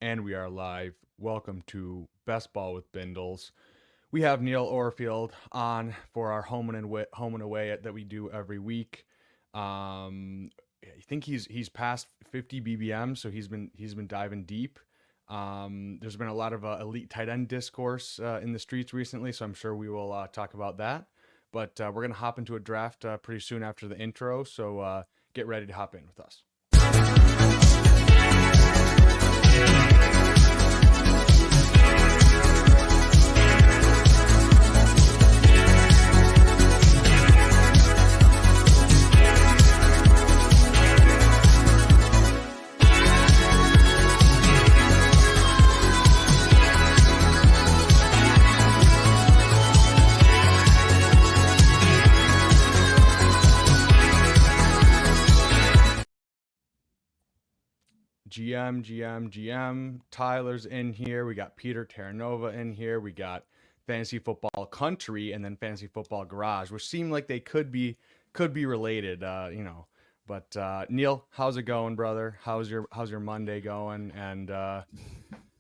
And we are live. Welcome to Best Ball with Bindles. We have Neil Orfield on for our home and away that we do every week. I think he's past 50 BBM, so he's been diving deep. There's been a lot of elite tight end discourse in the streets recently, so I'm sure we will talk about that. But we're gonna hop into a draft pretty soon after the intro, so get ready to hop in with us. GM. Tyler's in here. We got Peter Terranova in here. We got Fantasy Football Country and then Fantasy Football Garage, which seem like they could be related, But Neil, how's it going, brother? How's your Monday going? And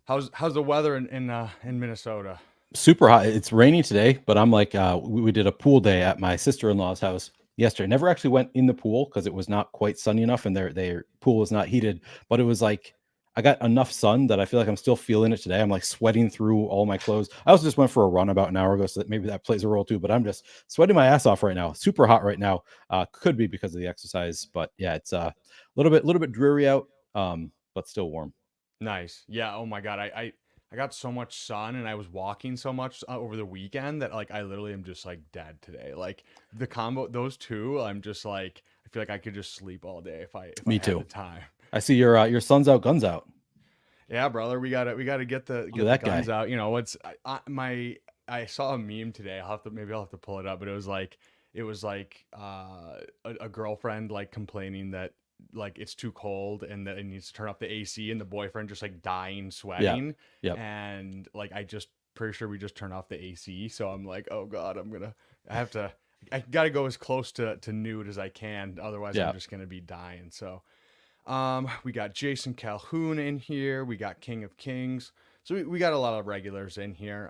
how's the weather in Minnesota? Super hot. It's raining today, but I'm like, we did a pool day at my sister-in-law's house yesterday. Never actually went in the pool because it was not quite sunny enough and their pool was not heated, but it was like I got enough sun that I feel like I'm still feeling it today. I'm like sweating through all my clothes. I also just went for a run about an hour ago, so that maybe that plays a role too, but I'm just sweating my ass off right now. Super hot right now. Could be because of the exercise, but yeah, it's a little bit dreary out, but still warm. Nice. Yeah. Oh my God. I got so much sun and I was walking so much over the weekend that like I literally am just like dead today. Like the combo, those two, I'm just like I feel like I could just sleep all day if I Me had too. the time. I see your sun's out, guns out. Yeah, brother, we gotta get the Look at get the that guns guy. out. I saw a meme today. I'll have to pull it up, but it was like a girlfriend like complaining that like it's too cold and that it needs to turn off the AC, and the boyfriend just like dying Yeah. sweating, Yep. and like I just pretty sure we just turned off the AC. So I'm like, oh God, I have to I gotta go as close to nude as I can, otherwise I'm Yeah. just gonna be dying. So we got Jason Calhoun in here. We got King of Kings. So we got a lot of regulars in here.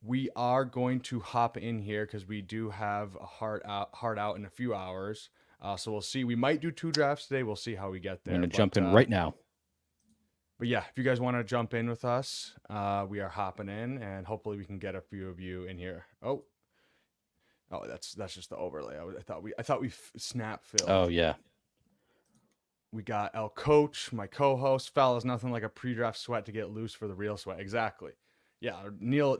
We are going to hop in here because we do have a hard out in a few hours. So we'll see. We might do two drafts today. We'll see how we get I'm there. gonna But jump in right now. yeah, if you guys want to jump in with us, we are hopping in, and hopefully we can get a few of you in here. Oh, that's just the overlay. I thought we snap Oh filled. yeah. We got El Coach, my co-host. Fellas, nothing like a pre-draft sweat to get loose for the real sweat. Exactly. Yeah, Neil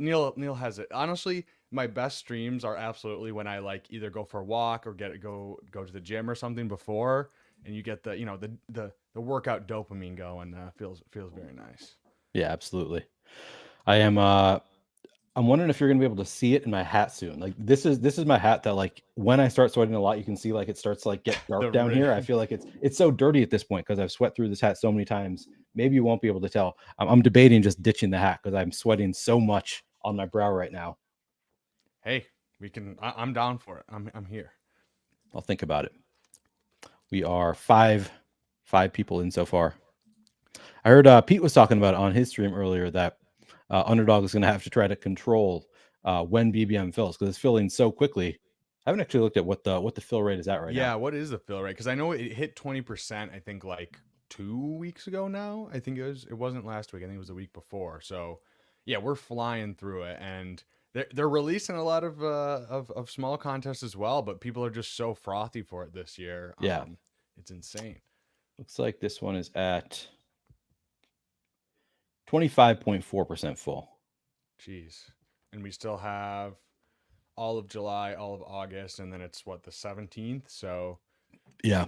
has it. Honestly, my best streams are absolutely when I like either go for a walk or go to the gym or something before, and you get the workout dopamine going. Feels very nice. Yeah, absolutely. I am I'm wondering if you're gonna be able to see it in my hat soon. Like this is my hat that like when I start sweating a lot, you can see like it starts to like get The dark down ri- here. I feel like it's so dirty at this point because I've sweat through this hat so many times. Maybe you won't be able to tell. I'm debating just ditching the hat because I'm sweating so much on my brow right now. Hey, we can. I'm down for it. I'm here. I'll think about it. We are five people in so far. I heard Pete was talking about on his stream earlier that Underdog is going to have to try to control when BBM fills because it's filling so quickly. I haven't actually looked at what the fill rate is at right now. Yeah, what is the fill rate? Because I know it hit 20%. I think like 2 weeks ago now. I think it wasn't last week. I think it was the week before. So yeah, we're flying through it, and they're releasing a lot of small contests as well. But people are just so frothy for it this year. Yeah, It's insane. looks like this one is at 25.4% full. Jeez, and we still have all of July, all of August, and then it's what, the 17th. So Yeah.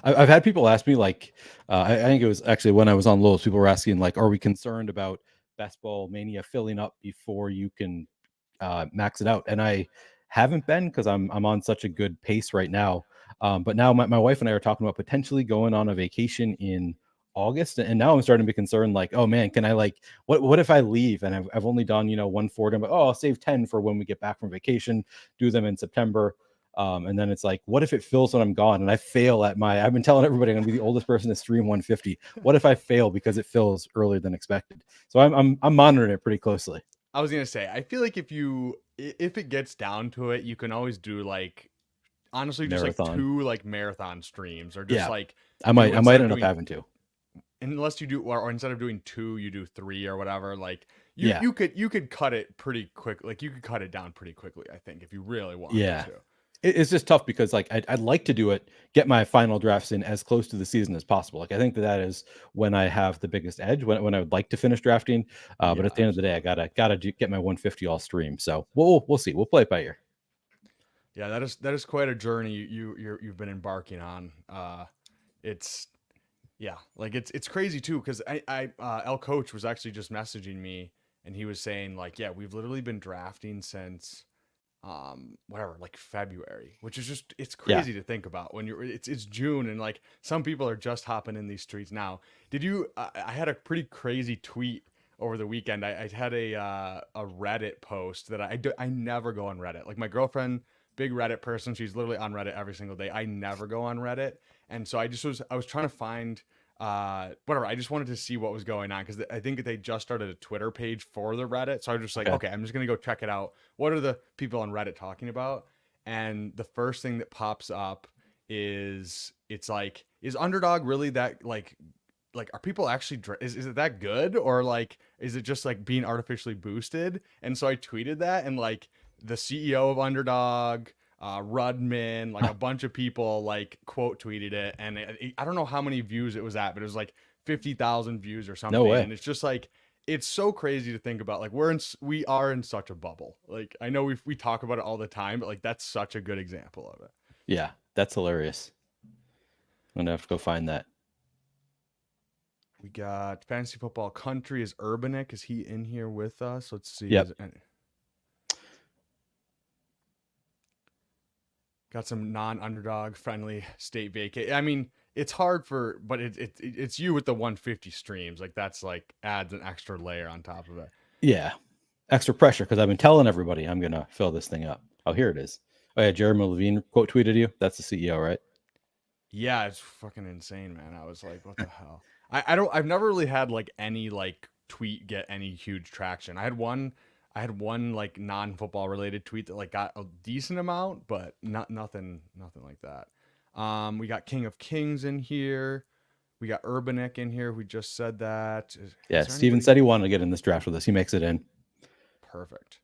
I've had people ask me like, I think it was actually when I was on Lowe's, people were asking like, are we concerned about Best Ball Mania filling up before you can max it out? And I haven't been because I'm on such a good pace right now. But now my wife and I are talking about potentially going on a vacation in August, and now I'm starting to be concerned. Like, oh man, can I like what if I leave and I've only done 140? I'm like, oh, I'll save 10 for when we get back from vacation. Do them in September. And then it's like, what if it fills when I'm gone and I fail at I've been telling everybody I'm gonna be the oldest person to stream 150. What if I fail because it fills earlier than expected? So I'm monitoring it pretty closely. I was gonna say, I feel like if it gets down to it, you can always do like honestly just like Marathon. two like marathon streams or just Yeah. like I do might instead of end up doing having to. unless you do or instead of doing two, you do three or whatever. Like Yeah. you could cut it pretty quick. Like you could cut it down pretty quickly, I think, if you really wanted Yeah. to. It's just tough because like I'd like to do it, get my final drafts in as close to the season as possible. Like I think that is when I have the biggest edge, when I would like to finish drafting. But Yeah, at the end of the day, I absolutely. get my 150 all stream. So we'll see. We'll play it by ear. Yeah, that is quite a journey you've been embarking on. It's Yeah, like it's crazy too because I El Coach was actually just messaging me and he was saying like, yeah, we've literally been drafting since whatever, like February, which is just it's Yeah. crazy to think about when it's June and like some people are just hopping in these streets now. Did you I had a pretty crazy tweet over the weekend. I had a Reddit post that I never go on Reddit. Like my girlfriend, big Reddit person, she's literally on Reddit every single day. I never go on Reddit. And so I was trying to find whatever, I just wanted to see what was going on because I think they just started a Twitter page for the Reddit. So I was just like, Okay. okay, I'm just gonna go check it out. What are the people on Reddit talking about? And the first thing that pops up is it's like, is underdog really that like are people actually is it that good or like is it just like being artificially boosted? And so I tweeted that and like the CEO of underdog, Rudman, like a bunch of people like quote tweeted it, and I don't know how many views it was at, but it was like 50,000 views or No something, way. and it's just like it's so crazy to think about. Like we are in such a bubble. Like I know we talk about it all the time, but like that's such a good example of it. Yeah, that's hilarious. I'm gonna have to go find that. We got fantasy football country. Is Urbanik? Is he in here with us? Let's see. Yep. Got some non-underdog friendly state vacate. I mean, it's hard for, but it's you with the 150 streams. Like that's like adds an extra layer on top of it. Yeah. Extra pressure because I've been telling everybody I'm gonna fill this thing up. Oh, here it is. Oh yeah, Jeremy Levine quote tweeted you. That's the CEO, right? Yeah, it's fucking insane, man. I was like, what the hell? I don't. I've never really had like any like tweet get any huge traction. I had one like non-football related tweet that like got a decent amount, but nothing like that. We got King of Kings in here. We got Urbanik in here. We just said that. Yeah. Is there Steven anybody? said he wanted to get in this draft with us. He makes it in. Perfect.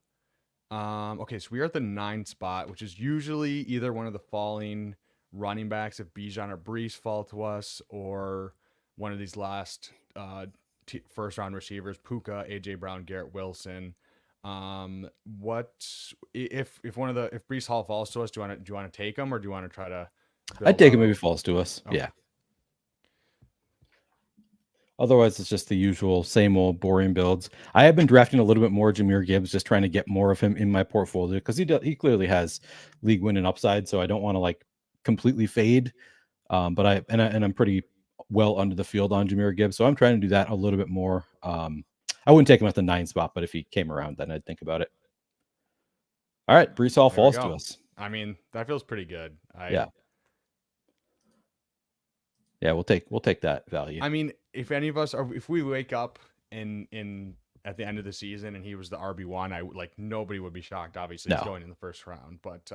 Okay, so we are at the 9 spot, which is usually either one of the falling running backs if Bijan or Brees fall to us, or one of these last first round receivers, Puka, AJ Brown, Garrett Wilson. What if one of the if Brees Hall falls to us? Do you want to take him or do you want to try to I'd build take him out? if he falls to us. Okay. Yeah. Otherwise, it's just the usual same old boring builds. I have been drafting a little bit more Jameer Gibbs, just trying to get more of him in my portfolio because he clearly has league winning upside. So I don't want to like completely fade. But I'm pretty well under the field on Jameer Gibbs, so I'm trying to do that a little bit more. I wouldn't take him at the 9 spot, but if he came around, then I'd think about it. All right, Brees Hall There we falls to go. us. I mean, that feels pretty good. Yeah, yeah, we'll take that value. I mean, if any of us are, if we wake up in at the end of the season and he was the RB1, I like nobody would be shocked. Obviously, he's No, going in the first round, but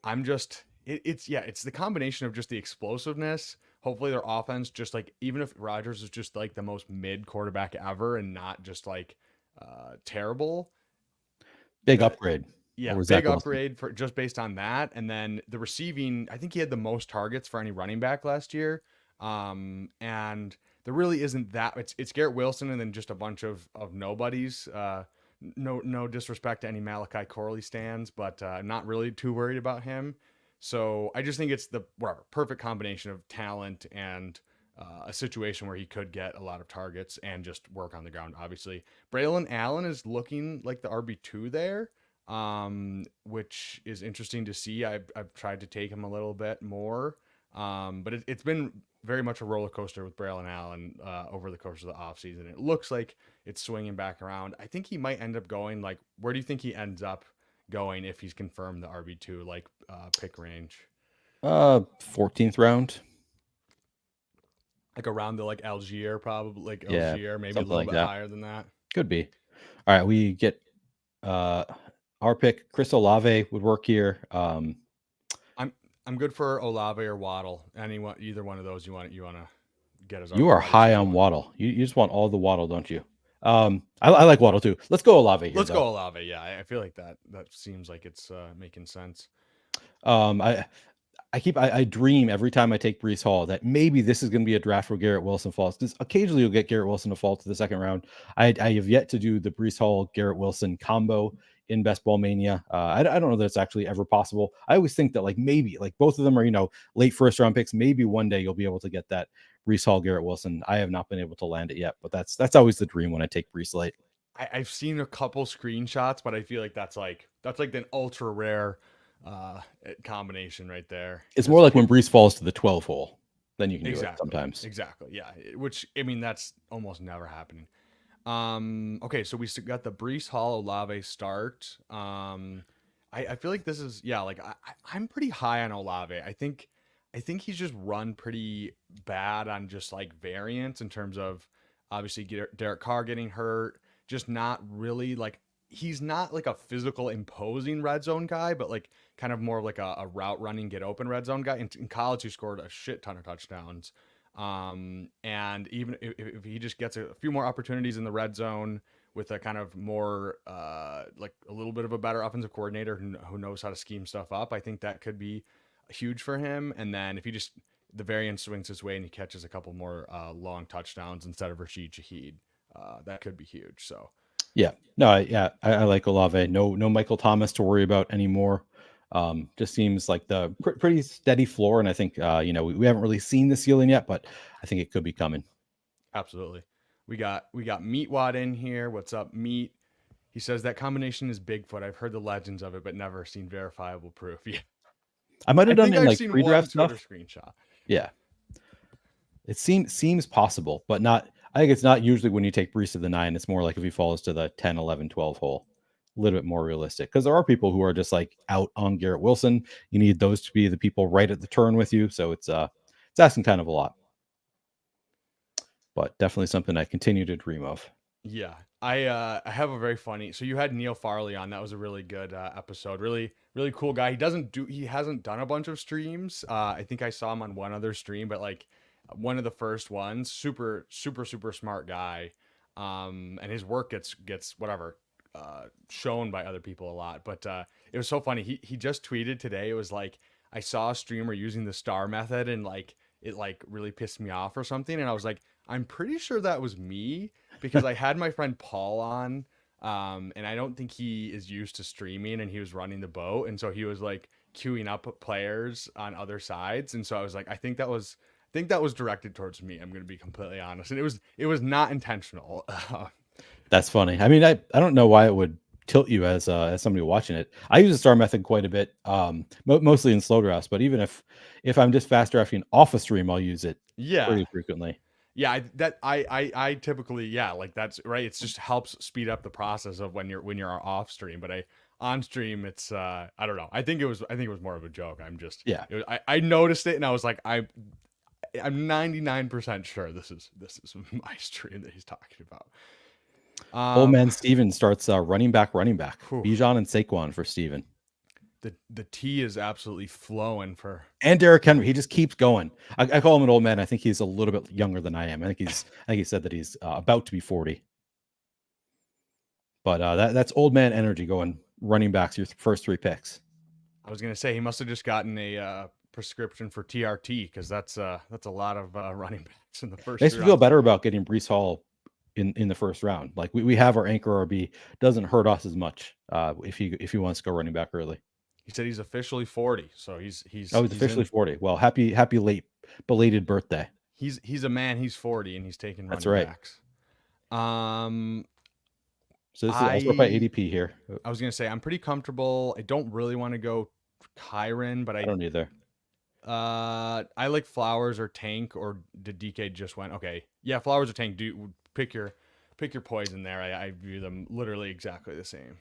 I'm just it's yeah, it's the combination of just the explosiveness. Hopefully, their offense just like even if Rodgers is just like the most mid quarterback ever and not just like terrible, big the upgrade yeah, over big Zach Wilson. upgrade for just based on that. And then the receiving, I think he had the most targets for any running back last year. And there really isn't that. It's Garrett Wilson and then just a bunch of nobodies. No disrespect to any Malachi Corley stands, but not really too worried about him. So I just think it's the whatever perfect combination of talent and a situation where he could get a lot of targets and just work on the ground. Obviously, Braylon Allen is looking like the RB2 there, which is interesting to see. I've tried to take him a little bit more, but it's been very much a roller coaster with Braylon Allen over the course of the offseason. It looks like it's swinging back around. I think he might end up going like, where do you think he ends up going if he's confirmed the RB2 like pick range? 14th round. Like around the like Algier, probably like Yeah, Algier, maybe a something little like bit that. higher than that. Could be. All right, we get uh our pick. Chris Olave would work here. I'm I'm good for Olave or Waddle. Anyone, either one of those you want to get as our You are wide high receiver on one. Waddle. You just want all the Waddle, don't you? I like Waddle too. Let's go Olave here Let's though. go Olave. Yeah, I feel like that seems like it's making sense. Um, I I dream every time I take Brees Hall that maybe this is going to be a draft where Garrett Wilson falls. Because occasionally you'll get Garrett Wilson to fall to the second round. I have yet to do the Brees Hall Garrett Wilson combo in Best Ball Mania. I don't know that it's actually ever possible. I always think that like maybe like both of them are late first round picks. Maybe one day you'll be able to get that Brees Hall Garrett Wilson. I have not been able to land it yet, but that's always the dream when I take Brees late. I've seen a couple screenshots, but I feel like that's like an ultra rare combination right there. It's more Because like when Brees falls to the 12 hole, then you can do it exactly, sometimes. exactly, yeah. Which I mean, that's almost never happening. Okay, so we got the Brees Hall Olave start. I feel like this is yeah, like I'm pretty high on Olave. I think he's just run pretty bad on just like variance in terms of obviously Derek Carr getting hurt, just not really like he's not like a physical imposing red zone guy, but like kind of more of like a route running get open red zone guy. In college, he scored a shit ton of touchdowns. And even if he just gets a few more opportunities in the red zone with a kind of more like a little bit of a better offensive coordinator who knows how to scheme stuff up, I think that could be huge for him. And then if he just the variance swings his way and he catches a couple more long touchdowns instead of Rashid Shaheed, that could be huge. So Yeah. No, I like Olave. No Michael Thomas to worry about anymore. Just seems like the pretty steady floor. And I think, we haven't really seen the ceiling yet, but I think it could be coming. absolutely, we got Meatwad in here. What's up, Meat? He says that combination is Bigfoot. I've heard the legends of it, but never seen verifiable proof. Yeah, I might I have done think it in I've like seen one pre-draft Twitter stuff. screenshot. Yeah. It seems possible, but not, I think it's not usually when you take Brees to the 9. It's more like if he falls to the 10, 11, 12 hole. A little bit more realistic because there are people who are just like out on Garrett Wilson. You need those to be the people right at the turn with you. So it's asking kind of a lot, but definitely something I continue to dream of. Yeah. I have a very funny. So you had Neil Farley on. That was a really good episode. Really cool guy. He hasn't done a bunch of streams. I think I saw him on one other stream, but like one of the first ones. Super smart guy. And his work gets whatever shown by other people a lot. But it was so funny. He just tweeted today. It was like I saw a streamer using the star method and like it like really pissed me off or something. And I was like, I'm pretty sure that was me because I had my friend Paul on, and I don't think he is used to streaming, and he was running the boat, and so he was like queuing up players on other sides, and so I was like, I think that was directed towards me. I'm gonna be completely honest, and it was not intentional. That's funny. I mean, I don't know why it would tilt you as somebody watching it. I use the star method quite a bit, mostly in slow drafts. But even if I'm just fast drafting off a stream, I'll use it Yeah, pretty frequently. yeah, I typically yeah like that's right. It just helps speed up the process of when you're off stream, but I on stream it's I don't know. I think it was more of a joke. Yeah, I noticed it and I was like I'm 99% sure this is my stream that he's talking about. old Um, man Steven starts running back. whew, Bijan and Saquon for Steven. the tea is absolutely flowing for. And Derrick Henry, he just keeps going. I call him an old man. I think he's a little bit younger than I am. I think he said that he's about to be 40. But that's old man energy going running backs your first 3 picks. I was gonna say he must have just gotten a prescription for TRT because that's a lot of running backs in the first Makes three me feel rounds. better about getting Brees Hall in the first round. Like we have our anchor RB, doesn't hurt us as much if he wants to go running back early. He said he's officially 40, so he's he's Oh, he's he's officially in 40. Well, happy late belated birthday. he's a man. He's 40 and he's taking That's running right. backs. Um, So this is also by I ADP here. I was gonna say I'm pretty comfortable. I don't really want to go Kyron, but I don't either. I like Flowers or Tank or did DK just went okay? Yeah, Flowers or Tank. Do pick your poison there. I view them literally exactly the same.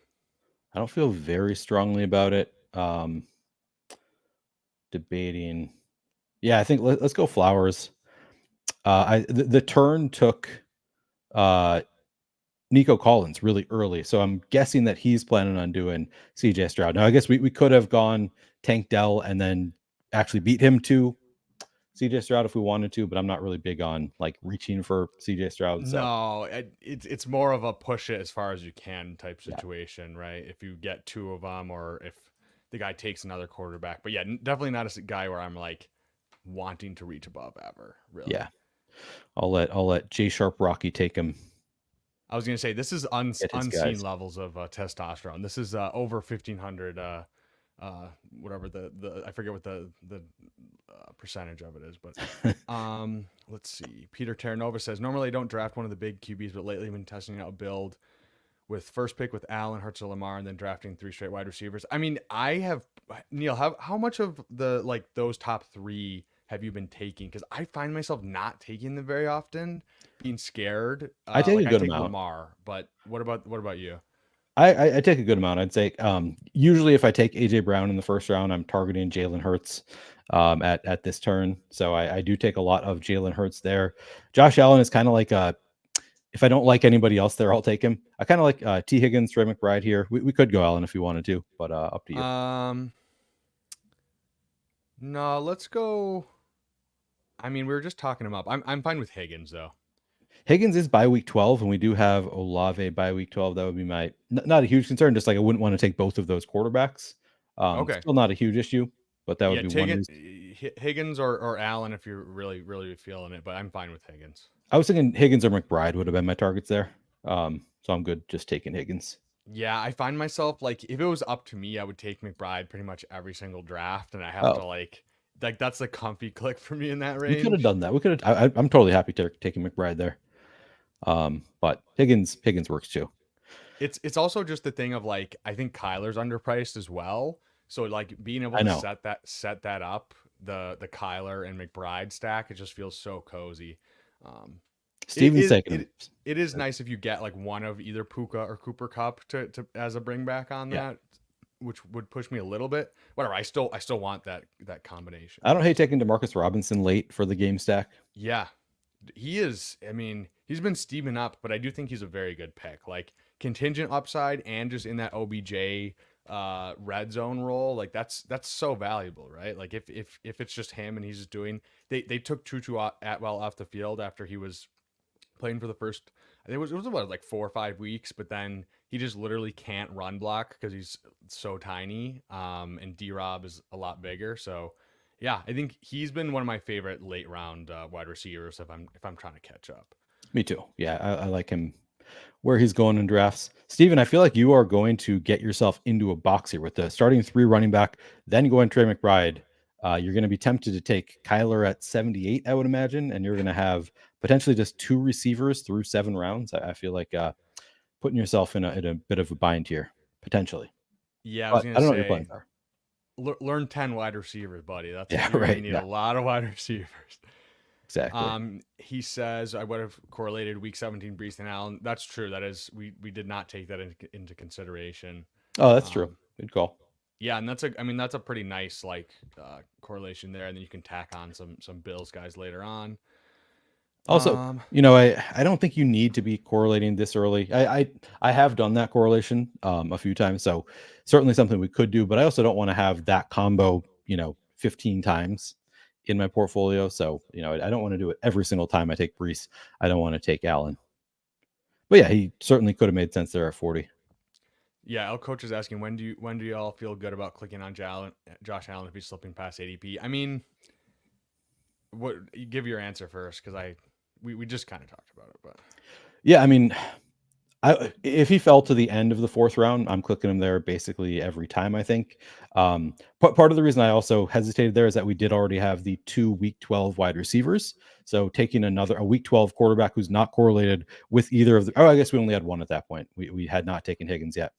I don't feel very strongly about it. Debating. Yeah, I think let's go Flowers. The turn took uh, Nico Collins really early, so I'm guessing that he's planning on doing CJ Stroud. Now, I guess we could have gone Tank Dell and then actually beat him to CJ Stroud if we wanted to, but I'm not really big on like reaching for CJ Stroud. So No, it's more of a push it as far as you can type yeah, situation, right? If you get two of them, or if the guy takes another quarterback. But yeah, definitely not a guy where I'm like wanting to reach above ever. yeah. Really, I'll let J Sharp Rocky take him. I was gonna say this is Get his unseen guys. levels of testosterone. This is over 1,500. Whatever the I forget what the percentage of it is, but let's see. Peter Terranova says normally I don't draft one of the big QBs, but lately I've been testing out a build with first pick with Allen, Hurts, or Lamar, and then drafting three straight wide receivers. I mean, I have Neil. How much of the like those top three have you been taking? Because I find myself not taking them very often, being scared. I take a Like I good take amount. Lamar, but what about you? I take a good amount. I'd say usually if I take AJ Brown in the first round, I'm targeting Jalen Hurts at this turn. So I do take a lot of Jalen Hurts there. Josh Allen is kind of like if I don't like anybody else there, I'll take him. I kind of like T Higgins, Trey McBride here. We could go Allen if you wanted to, but up to you. No, let's go. I mean, we were just talking him up. I'm fine with Higgins though. Higgins is by week 12, and we do have Olave by week 12. That would be my not a huge concern. Just like I wouldn't want to take both of those quarterbacks. Okay. Still not a huge issue, but that would Yeah, be one reason. Higgins or Allen if you're really feeling it, but I'm fine with Higgins. I was thinking Higgins or McBride would have been my targets there. So I'm good just taking Higgins. Yeah, I find myself like if it was up to me, I would take McBride pretty much every single draft, and I have to Oh, like that's the comfy click for me in that we could have range. done that. We could have. I'm totally happy to taking McBride there. But Higgins works too. It's also just the thing of like I think Kyler's underpriced as well. So like being able I to know. set that up, the Kyler and McBride stack, it just feels so cozy. Um, it Steven's is taking him. it is nice if you get like one of either Puka or Cooper Cup to as a bring back on Yeah. that, which would push me a little bit. Whatever, I still want that combination. I don't hate taking Demarcus Robinson late for the game stack. Yeah, he is. I mean, he's been steaming up, but I do think he's a very good pick. Like contingent upside and just in that OBJ red zone role, like that's so valuable, right? Like if it's just him and he's just doing they took Tutu Atwell off the field after he was playing for the first I think it was what like 4 or 5 weeks, but then he just literally can't run block because he's so tiny. And D Rob is a lot bigger. So yeah, I think he's been one of my favorite late round wide receivers if I'm trying to catch up. Me too. Yeah, I like him where he's going in drafts. Steven, I feel like you are going to get yourself into a box here with the starting three running back, then going Trey McBride. You're going to be tempted to take Kyler at 78, I would imagine, and you're going to have potentially just two receivers through 7 rounds. I feel like putting yourself in a bit of a bind here, potentially. Yeah, I was But gonna I don't know what your say plans are. learn 10 wide receivers, buddy. That's Yeah, you're gonna right. need Yeah, a lot of wide receivers. exactly. He says I would have correlated week 17 Brees and Allen. That's true. That is we did not take that into consideration. Oh, that's true. Um, Good call. yeah, and that's a pretty nice like correlation there, and then you can tack on some Bills guys later on. Also, Um, I don't think you need to be correlating this early. I have done that correlation a few times, so certainly something we could do. But I also don't want to have that combo, 15 times in my portfolio. So I don't want to do it every single time I take Brees. I don't want to take Allen. But yeah, he certainly could have made sense there at 40. yeah, El Coach is asking when do y'all feel good about clicking on Josh Allen if he's slipping past ADP? I mean, what you give your answer first because we just kind of talked about it, but Yeah, I mean, if he fell to the end of the 4th round, I'm clicking him there basically every time, I think. Part of the reason I also hesitated there is that we did already have the 2 week 12 wide receivers. So taking a week 12 quarterback who's not correlated with either of the, I guess we only had one at that point. We had not taken Higgins yet.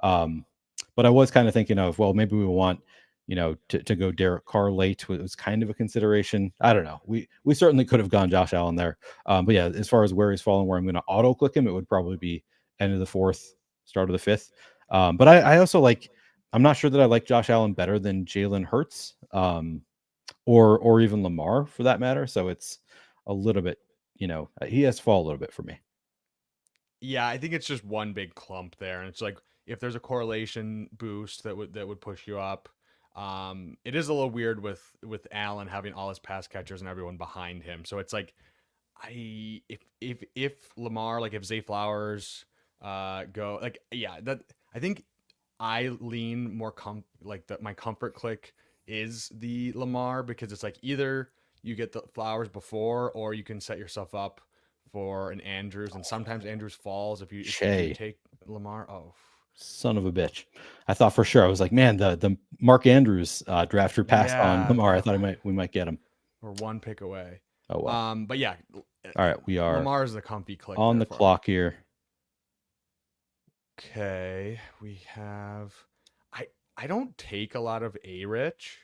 But I was kind of thinking of, well, maybe we want, to go Derek Carr late was kind of a consideration. I don't know. We certainly could have gone Josh Allen there. But yeah, as far as where he's falling, where I'm going to auto click him, it would probably be end of the 4th, start of the 5th. But I also like. I'm not sure that I like Josh Allen better than Jalen Hurts, or even Lamar for that matter. So it's a little bit, he has to fall a little bit for me. Yeah, I think it's just one big clump there, and it's like if there's a correlation boost that would push you up. It is a little weird with Allen having all his pass catchers and everyone behind him. So it's like if Lamar, like if Zay Flowers go, like, yeah, that I think I lean more like my comfort click is the Lamar, because it's like either you get the Flowers before or you can set yourself up for an Andrews, and sometimes Andrews falls if you Shay, take Lamar. Oh, son of a bitch. I thought for sure. I was like, man, the Mark Andrews drafter passed on yeah, Lamar. I thought we might get him. we're one pick away. Oh well. But yeah, All right, we are Lamar is the comfy click on there the for me. clock here. Okay, we have. I I don't take a lot of A Rich.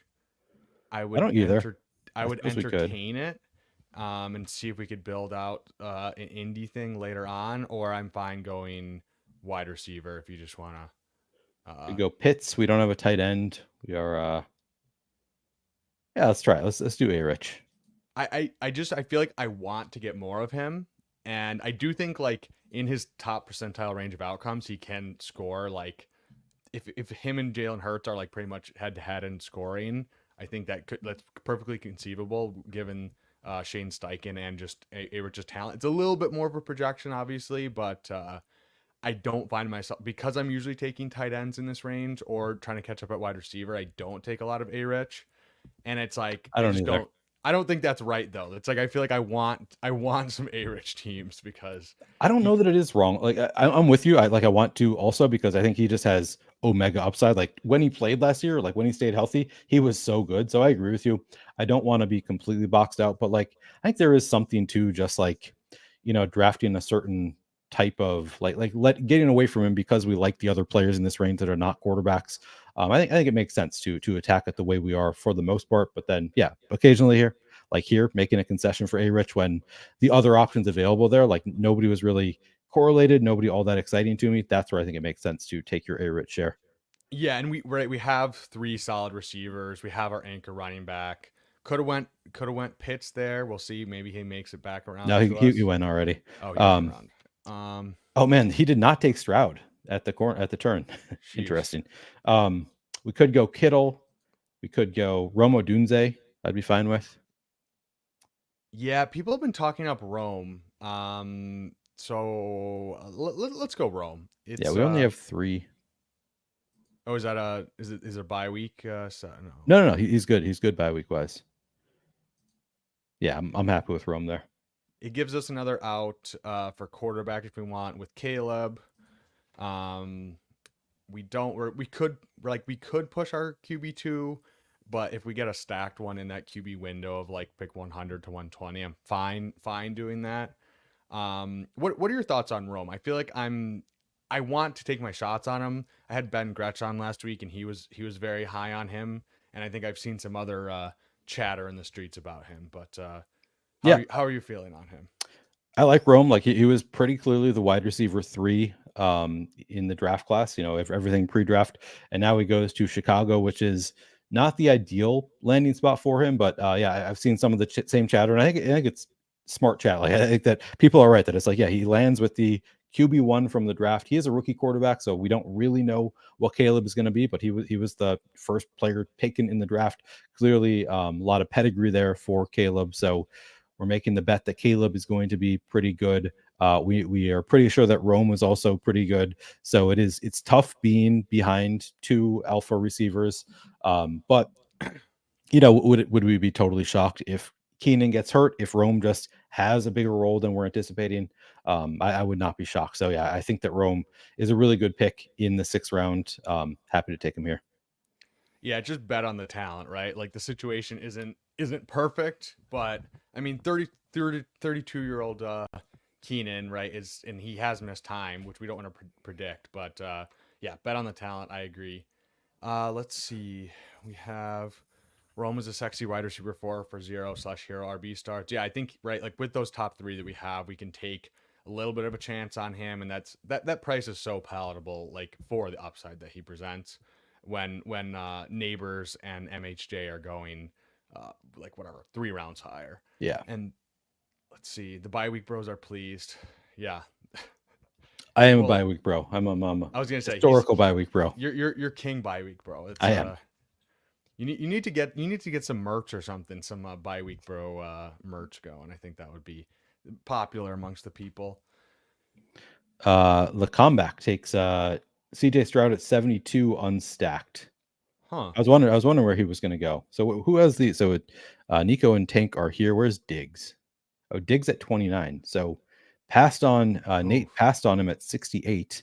I I would don't either. I I would suppose we could. entertain it, and see if we could build out an indie thing later on, or I'm fine going wide receiver if you just want to. We go Pitts. We don't have a tight end. We are. Yeah, let's try it. Let's do a Rich. I feel like I want to get more of him, and I do think like in his top percentile range of outcomes, he can score like if him and Jalen Hurts are like pretty much head to head in scoring. I think that's perfectly conceivable given Shane Steichen and just a Rich's talent. It's a little bit more of a projection, obviously, but I don't find myself, because I'm usually taking tight ends in this range or trying to catch up at wide receiver. I don't take a lot of A Rich, and it's like I I don't just either. don't. I don't think that's right though. It's like I feel like I want some A Rich teams because I don't he know that it is wrong. Like I'm with you. I want to also because I think he just has omega upside. Like when he played last year, like when he stayed healthy, he was so good. So I agree with you. I don't want to be completely boxed out, but like I think there is something to just like drafting a certain type of getting away from him because we like the other players in this range that are not quarterbacks. I think it makes sense to attack it the way we are for the most part. But then yeah, occasionally here making a concession for A Rich when the other options available there, like nobody was really correlated, nobody all that exciting to me. That's where I think it makes sense to take your A Rich share. Yeah, and we have three solid receivers. We have our anchor running back. Could have went Pitts there. We'll see. Maybe he makes it back No, around he, to he, he us. went already. Oh, he came Um, around. oh man, he did not take Stroud at the corner at the turn. Sheesh. Interesting. Um, we could go Kittle. We could go Romo Dunze. I'd be fine with. Yeah, people have been talking up Rome. So let's go Rome. Yeah, It's we only have three. oh, is that is it a bye week? So, no. No. He's good. He's good by week wise. Yeah, I'm happy with Rome there. It gives us another out for quarterback if we want with Caleb. Um, we don't we could push our QB2, but if we get a stacked one in that QB window of like pick 100 to 120, I'm fine doing that. What are your thoughts on Rome? I feel like I want to take my shots on him. I had Ben Gretsch on last week, and he was very high on him, and I think I've seen some other chatter in the streets about him. But Yeah, how are you feeling on him? I like Rome. Like he was pretty clearly the wide receiver three in the draft class. Everything pre-draft, and now he goes to Chicago, which is not the ideal landing spot for him. But yeah, I've seen some of the same chatter, and I think it's smart chat. Like I think that people are right that it's like yeah, he lands with the QB1 from the draft. He is a rookie quarterback, so we don't really know what Caleb is going to be, but he was the first player taken in the draft. Clearly, a lot of pedigree there for Caleb. So we're making the bet that Caleb is going to be pretty good. We are pretty sure that Rome was also pretty good. So it's tough being behind two alpha receivers. But would we be totally shocked if Keenan gets hurt? If Rome just has a bigger role than we're anticipating? I would not be shocked. So yeah, I think that Rome is a really good pick in the sixth round. Happy to take him here. Yeah, just bet on the talent, right? Like the situation isn't perfect, but I mean 32-year-old Keenan, right, is, and he has missed time, which we don't want to predict, but yeah, bet on the talent. I agree. Let's see. We have Rome is a sexy wide receiver for 0/hero RB starts. Yeah, I think right, like with those top three that we have, we can take a little bit of a chance on him, and that price is so palatable, like for the upside that he presents when Neighbors and MHJ are going like whatever 3 rounds higher. Yeah. And let's see, the bye week bros are pleased. Yeah, I am a well, bye week bro. I'm a I was gonna say historical bye week bro. you're king bye week bro. It's I am. you need to get some merch or something, some bye week bro merch going. I think that would be popular amongst the people. The comeback takes CJ Stroud at 72 unstacked. Huh. I was wondering where he was going to go. So who has the so Nico and Tank are here. Where's Diggs? Oh, Diggs at 29. So passed on Nate Oof. passed on him at 68.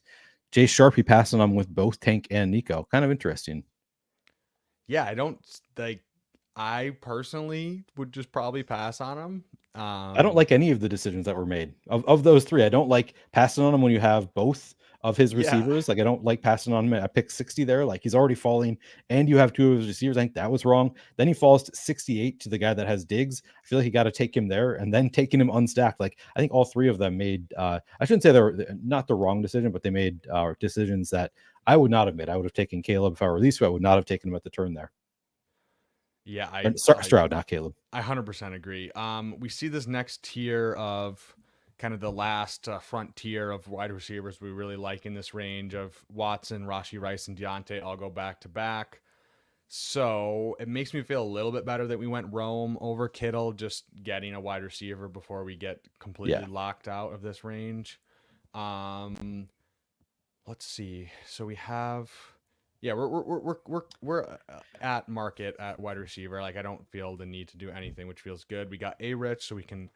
Jay Sharpie passed on him with both Tank and Nico. Kind of interesting. Yeah, I don't like. I personally would just probably pass on him. I don't like any of the decisions that were made. Of those three, I don't like passing on him when you have both of his Yeah, receivers. Like I don't like passing on him at pick 60 there. Like he's already falling and you have two of his receivers. I think that was wrong. Then he falls to 68 to the guy that has Diggs. I feel like you got to take him there and then taking him unstacked. Like I think all three of them made I shouldn't say they're not the wrong decision, but they made decisions that I would not have made. I would have taken Caleb if I were Lisa. I would not have taken him at the turn there. yeah. Stroud, not Caleb. I 100% agree. We see this next tier of kind of the last frontier of wide receivers we really like in this range of Watson, Rashi Rice, and Deontay all go back to back. So it makes me feel a little bit better that we went Rome over Kittle, just getting a wide receiver before we get completely Yeah. locked out of this range. Um, let's see. So we have, yeah, we're at market at wide receiver. Like I don't feel the need to do anything, which feels good. We got a Rich, so we can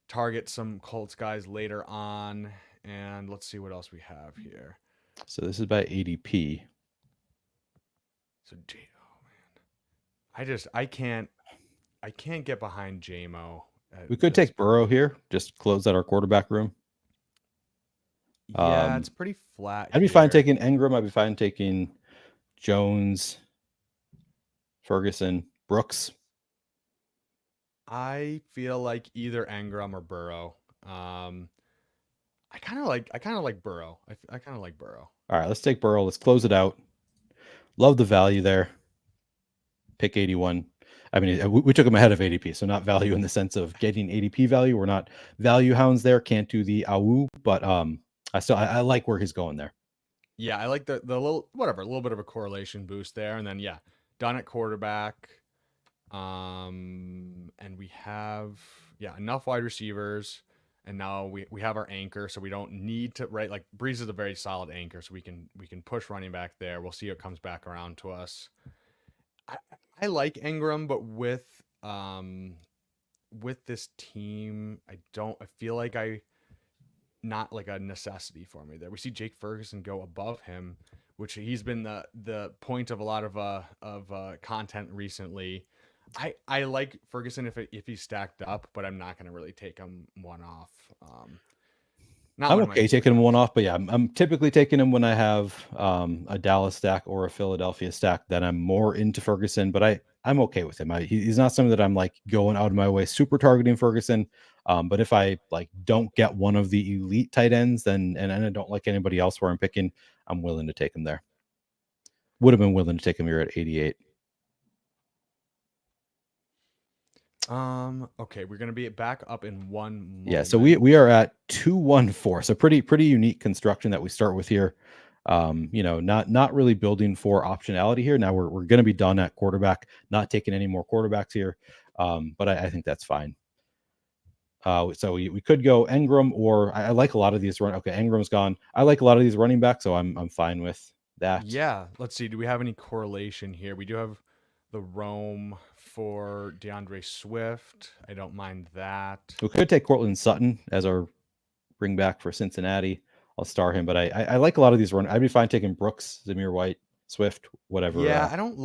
target some Colts guys later on. And let's see what else we have here. So this is by ADP. So, oh man, I can't get behind JMO. We could take Burrow here, just close out our quarterback room. Yeah, it's pretty flat. I'd be fine taking Engram. I'd be fine taking Jones, Ferguson, Brooks. I feel like either Engram or Burrow. I kind of like Burrow. I kind of like Burrow. All right, let's take Burrow. Let's close it out. Love the value there. Pick 81. I mean, we took him ahead of ADP, so not value in the sense of getting ADP value. We're not value hounds there. Can't do the AWU, but I like where he's going there. Yeah, I like the little whatever, a little bit of a correlation boost there, and then yeah, done at quarterback. And we have enough wide receivers, and now we have our anchor, so we don't need to like Breeze is a very solid anchor, so we can push running back there. We'll see what comes back around to us. I like Engram, but with this team, I feel like not like a necessity for me there. We see Jake Ferguson go above him, which he's been the point of a lot of content recently. I like Ferguson if he's stacked up, but I'm not going to really take him one off. I'm okay taking him one off, but yeah, I'm typically taking him when I have a Dallas stack or a Philadelphia stack. Then I'm more into Ferguson, but I'm okay with him. He's not something that I'm like going out of my way super targeting Ferguson. But if I like don't get one of the elite tight ends, then and I don't like anybody else where I'm picking, I'm willing to take him there. Would have been willing to take him here at 88. Okay, we're gonna be back up in one moment. Yeah, so we are at 214. So pretty unique construction that we start with here. Not really building for optionality here. Now we're gonna be done at quarterback, not taking any more quarterbacks here. But I think that's fine. So we could go Engram, or I like a lot of these Okay, Engram's gone. I like a lot of these running backs, so I'm fine with that. Yeah, let's see. Do we have any correlation here? We do have the Rome for DeAndre Swift. I don't mind that. We could take Cortland Sutton as our bring back for Cincinnati. I'll star him, but I like a lot of these run. I'd be fine taking Brooks, Zamir White, Swift, whatever. Yeah, I don't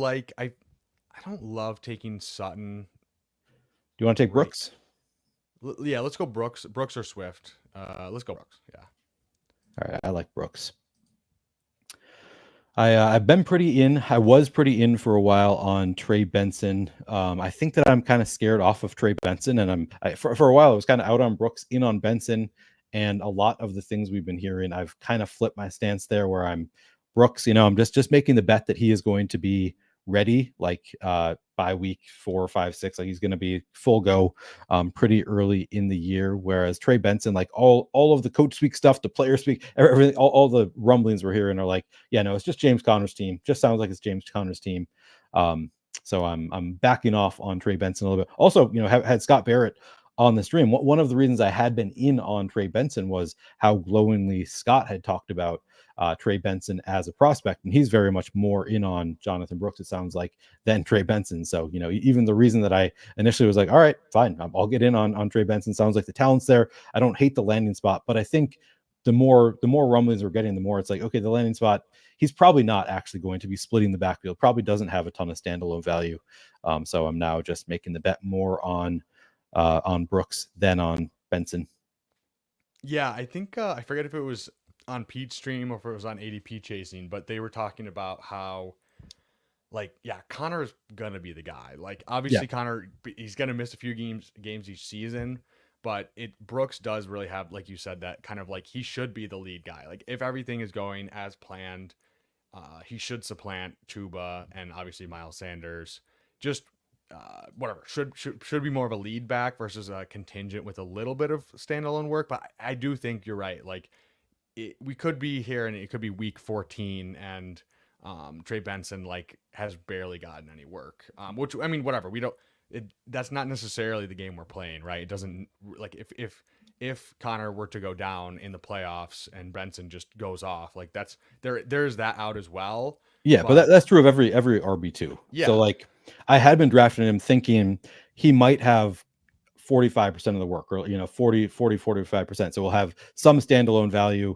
love taking Sutton. Do you want to take Brooks? Yeah, let's go Brooks or Swift. Let's go Brooks. Yeah. All right, I like Brooks. I've been pretty in. I was pretty in for a while on Trey Benson. I think that I'm kind of scared off of Trey Benson, and for a while I was kind of out on Brooks, in on Benson, And a lot of the things we've been hearing, I've kind of flipped my stance there where I'm Brooks, I'm just making the bet that he is going to be ready like by week 4 5 6, like he's going to be full go pretty early in the year, whereas Trey Benson, like all of the coach speak stuff, the player speak, everything, all the rumblings we're hearing are like, yeah, no, it's just James Conner's team, just sounds like it's James Conner's team. So I'm backing off on Trey Benson a little bit. Also, had Scott Barrett on the stream. One of the reasons I had been in on Trey Benson was how glowingly Scott had talked about Trey Benson as a prospect, and he's very much more in on Jonathan Brooks, it sounds like, than Trey Benson. So, even the reason that I initially was like, all right, fine, I'll get in on Trey Benson. Sounds like the talent's there. I don't hate the landing spot, but I think the more rumblings we're getting, the more it's like, okay, the landing spot, he's probably not actually going to be splitting the backfield, probably doesn't have a ton of standalone value. So I'm now just making the bet more on Brooks than on Benson. Yeah, I think I forget if it was on Pete's stream or if it was on ADP chasing, but they were talking about how like yeah, Connor's gonna be the guy. Like Yeah. obviously Connor he's gonna miss a few games each season, but Brooks does really have, like you said, that kind of like he should be the lead guy. Like if everything is going as planned, he should supplant Chuba and obviously Miles Sanders. Just whatever should be more of a lead back versus a contingent with a little bit of standalone work. But I do think you're right. Like we could be here and it could be week 14 and Trey Benson like has barely gotten any work. Which I mean, whatever. We don't. That's not necessarily the game we're playing, right? It doesn't like if Connor were to go down in the playoffs and Benson just goes off, like there's that out as well. Yeah, but But that's true of every RB2. So yeah, like I had been drafting him thinking he might have 45% of the work, or 45%. So we'll have some standalone value.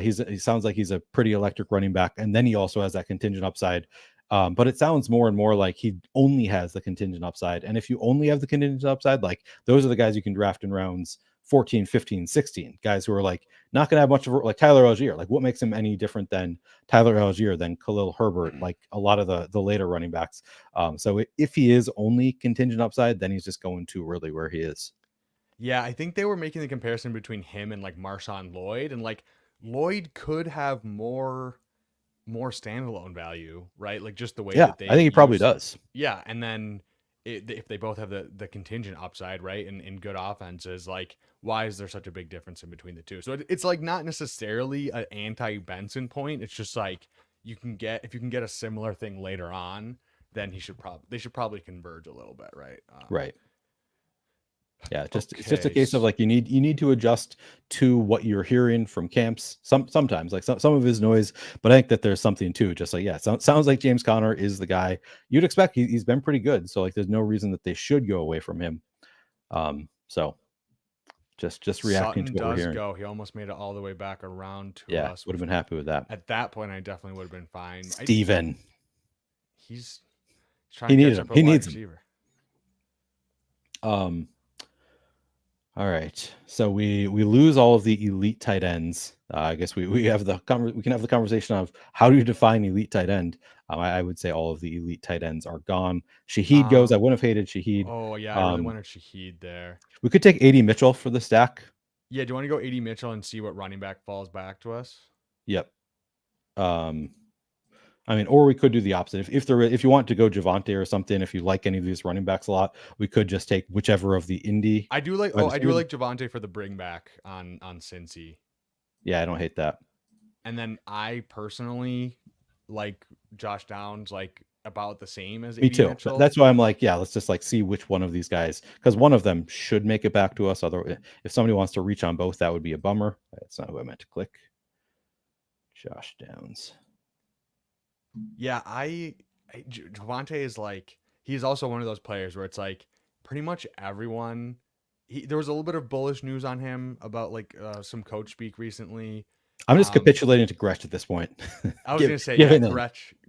He sounds like he's a pretty electric running back, and then he also has that contingent upside. But it sounds more and more like he only has the contingent upside. And if you only have the contingent upside, like those are the guys you can draft in rounds 14, 15, 16, guys who are like not going to have much of like Tyler Algier. Like what makes him any different than Tyler Algier, than Khalil Herbert, like a lot of the later running backs. So if he is only contingent upside, then he's just going too early where he is. yeah, I think they were making the comparison between him and like Marshawn Lloyd, and like Lloyd could have more standalone value, right? Like just the way Yeah, that I they think he probably use, does. yeah, and then if they both have the contingent upside, right, and in good offenses, like why is there such a big difference in between the two? So it's like not necessarily an anti Benson point. It's just like if you can get a similar thing later on, then they should probably converge a little bit, right? Right. Yeah, it's just a Okay. case of like you need to adjust to what you're hearing from camps. Sometimes like some of his noise, but I think that there's something too. Just like yeah, sounds like James Conner is the guy you'd expect. He's been pretty good, so like there's no reason that they should go away from him. So just reacting to Sutton what we're does hearing. go. He almost made it all the way back around to Yeah, us, would have which been happy with that. at that point I definitely would have been fine. Steven. He's trying He to needed catch him. up at He wide needs him. receiver. All right. So we lose all of the elite tight ends. I guess we have we can have the conversation of how do you define elite tight end. I would say all of the elite tight ends are gone. Shaheed goes. I Um. wouldn't have hated Shaheed. Oh yeah, I really Um, wanted Shaheed there. we could take AD Mitchell for the stack. Yeah. Do you want to go 80 Mitchell and see what running back falls back to us? Yep. Um, I mean, or we could do the opposite. If you want to go Javante or something, if you like any of these running backs a lot, we could just take whichever of the indie. I do like. wide Oh, I do receivers. like Javante for the bring back on Cincy. Yeah, I don't hate that. And then I personally like Josh Downs like about the same as Me 80 too. Mitchell. That's why I'm like, yeah, let's just like see which one of these guys, because one of them should make it back to us. Other, if somebody wants to reach on both, that would be a bummer. That's not who I meant to click. Josh Downs. Yeah, Javante is like he's also one of those players where it's like pretty much everyone. There was a little bit of bullish news on him about like some coach speak recently. I'm just Um, capitulating to Gretsch at this point. I was give gonna say give yeah, it in.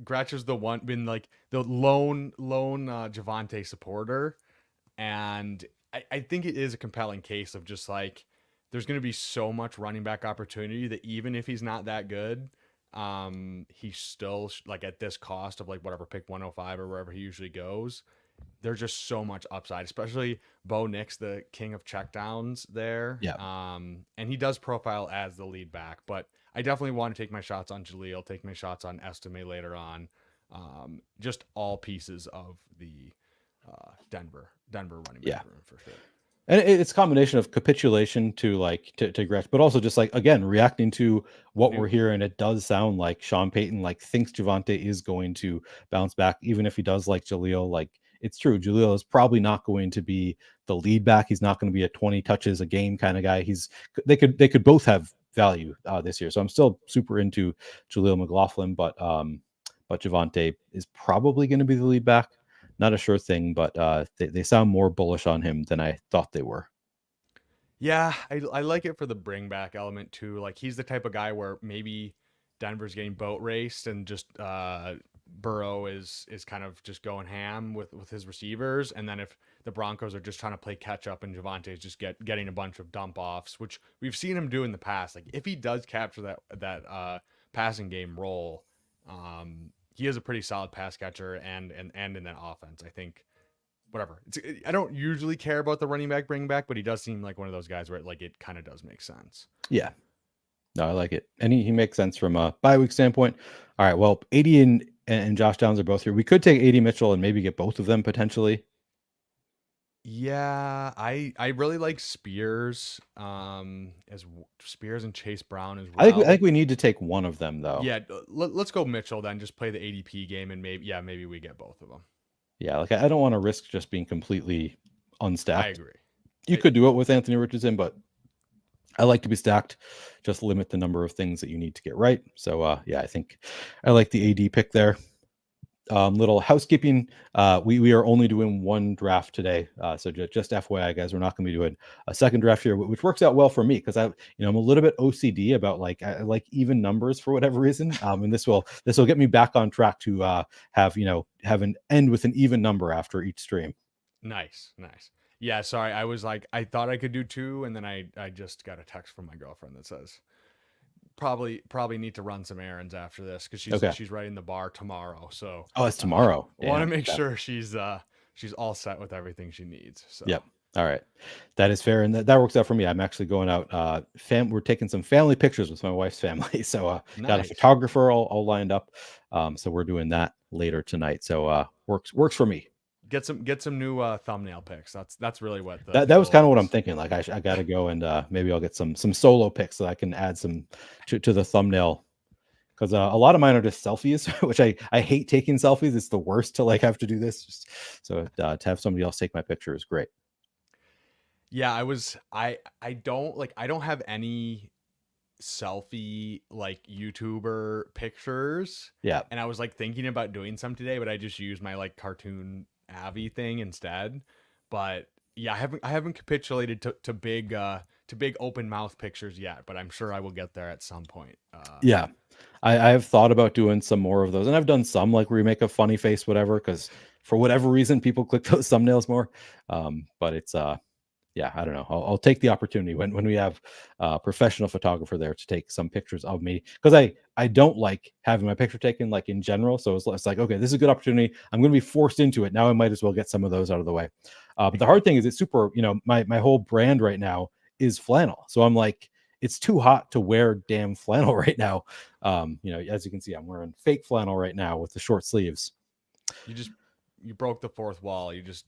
Gretsch is the one been like the lone Javante supporter, and I think it is a compelling case of just like there's gonna be so much running back opportunity that even if he's not that good, he's still like at this cost of like whatever pick 105 or wherever he usually goes. there's just so much upside, especially Bo Nix, the king of checkdowns there. Yeah. And he does profile as the lead back, but I definitely want to take my shots on Jaleel, take my shots on Estime later on. Just all pieces of the Denver running Yeah. back room for sure. And it's a combination of capitulation to like to Gresh, but also just like again reacting to what we're News. hearing. It does sound like Sean Payton like thinks Javante is going to bounce back, even if he does like Jaleel. Like it's true, Jaleel is probably not going to be the lead back. He's not going to be a 20 touches a game kind of guy. They could both have value this year. So I'm still super into Jaleel McLaughlin, but Javante is probably going to be the lead back. Not a sure thing, but they sound more bullish on him than I thought they were. Yeah, I like it for the bring back element too. Like he's the type of guy where maybe Denver's getting boat raced and just Burrow is kind of just going ham with his receivers, and then if the Broncos are just trying to play catch up and Javante is just getting a bunch of dump offs, which we've seen him do in the past. Like if he does capture that passing game role, he is a pretty solid pass catcher and in that offense. I think whatever. I don't usually care about the running back bring back, but he does seem like one of those guys where it kind of does make sense. Yeah, no, I like it, and he makes sense from a bye week standpoint. All right, well, 80 and Josh Downs are both here. We could take 80 Mitchell and maybe get both of them potentially. Yeah, I really like Spears, Spears and Chase Brown as I think well. we need to take one of them though. Yeah, let's go Mitchell then. Just play the ADP game and maybe we get both of them. Yeah, like I don't want to risk just being completely I unstacked. agree. You could do it with Anthony Richardson, but I like to be stacked. Just limit the number of things that you need to get right. So yeah, I think I like the AD pick there. Little housekeeping. We are only doing one draft today, so just FYI, guys, we're not going to be doing a second draft here, which works out well for me because I'm a little bit OCD about like I like even numbers for whatever reason, and this will get me back on track to have an end with an even number after each stream. Nice, nice. Yeah, sorry. I was like, I thought I could do two, and then I just got a text from my girlfriend that says probably need to run some errands after this because Okay. she's writing the bar tomorrow. So Oh, it's tomorrow. want to Damn. make sure she's all set with everything she needs. So Yep. All right. That is fair. And that works out for me. I'm actually going out. We're taking some family pictures with my wife's family. So got a nice. photographer all lined up. So we're doing that later tonight. So works for me. Get some new thumbnail pics. That's really what the That was kind of goal what I'm is. thinking. Like I got to go and maybe I'll get some solo pics so I can add some to the thumbnail because a lot of mine are just selfies, which I hate taking selfies. It's the worst to like have to do this. So to have somebody else take my picture is great. Yeah, I don't have any selfie like YouTuber pictures, Yeah. and I was like thinking about doing some today, but I just used my like cartoon Avi thing instead. But yeah, I haven't capitulated to big open mouth pictures yet, but I'm sure I will get there at some point. Yeah. I have thought about doing some more of those, and I've done some like where you make a funny face, whatever, because for whatever reason people click those thumbnails more. But it's yeah, I don't know. I'll take the opportunity when we have a professional photographer there to take some pictures of me because I don't like having my picture taken like in general. So it's like okay, this is a good opportunity. I'm going to be forced into it now. I might as well get some of those out of the way. But the hard thing is it's super. My whole brand right now is flannel, so I'm like it's too hot to wear damn flannel right now. As you can see, I'm wearing fake flannel right now with the short sleeves. You just you broke the fourth wall. You just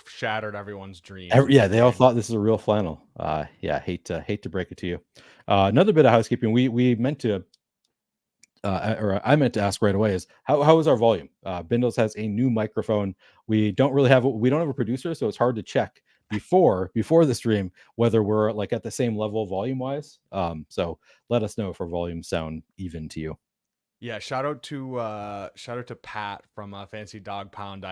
shattered everyone's dreams with Yeah, your they all brand. thought this is a real flannel. Yeah, hate to break it to you. Another bit of housekeeping. We meant to, or I meant to ask right away is how is our volume? Bindles has a new microphone. We don't have a producer, so it's hard to check before the stream whether we're like at the same level volume wise. So let us know if our volumes sound even to you. Yeah, shout out to Pat from Fancy Dog Pound.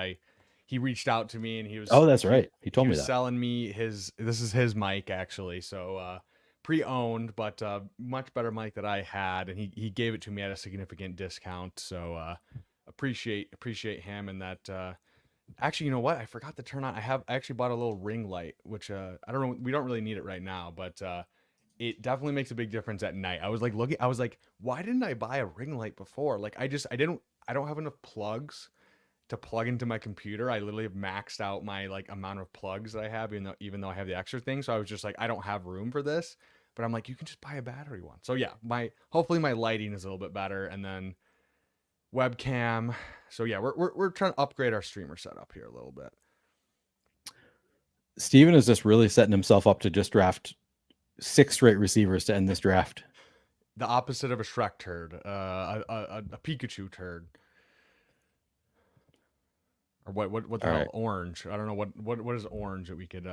He reached out to me and Oh, that's right. He he told me was that. selling me this is his mic actually. So pre-owned but much better mic that I had, and he gave it to me at a significant discount. So appreciate him, and that actually, you know what? I forgot to turn on. I actually bought a little ring light, which I don't know. We don't really need it right now, but it definitely makes a big difference at night. I was like looking. I was like, why didn't I buy a ring light before? Like I don't have enough plugs to plug into my computer. I literally have maxed out my like amount of plugs that I have, even though I have the extra thing. So I was just like, I don't have room for this. But I'm like, you can just buy a battery one. So yeah, my hopefully my lighting is a little bit better, and then webcam. So yeah, we're trying to upgrade our streamer setup here a little bit. Steven is just really setting himself up to just draft 6 straight receivers to end this draft. The opposite of a Shrek turd, a Pikachu turd, or what the All hell? right. Orange. I don't know what is orange that we could.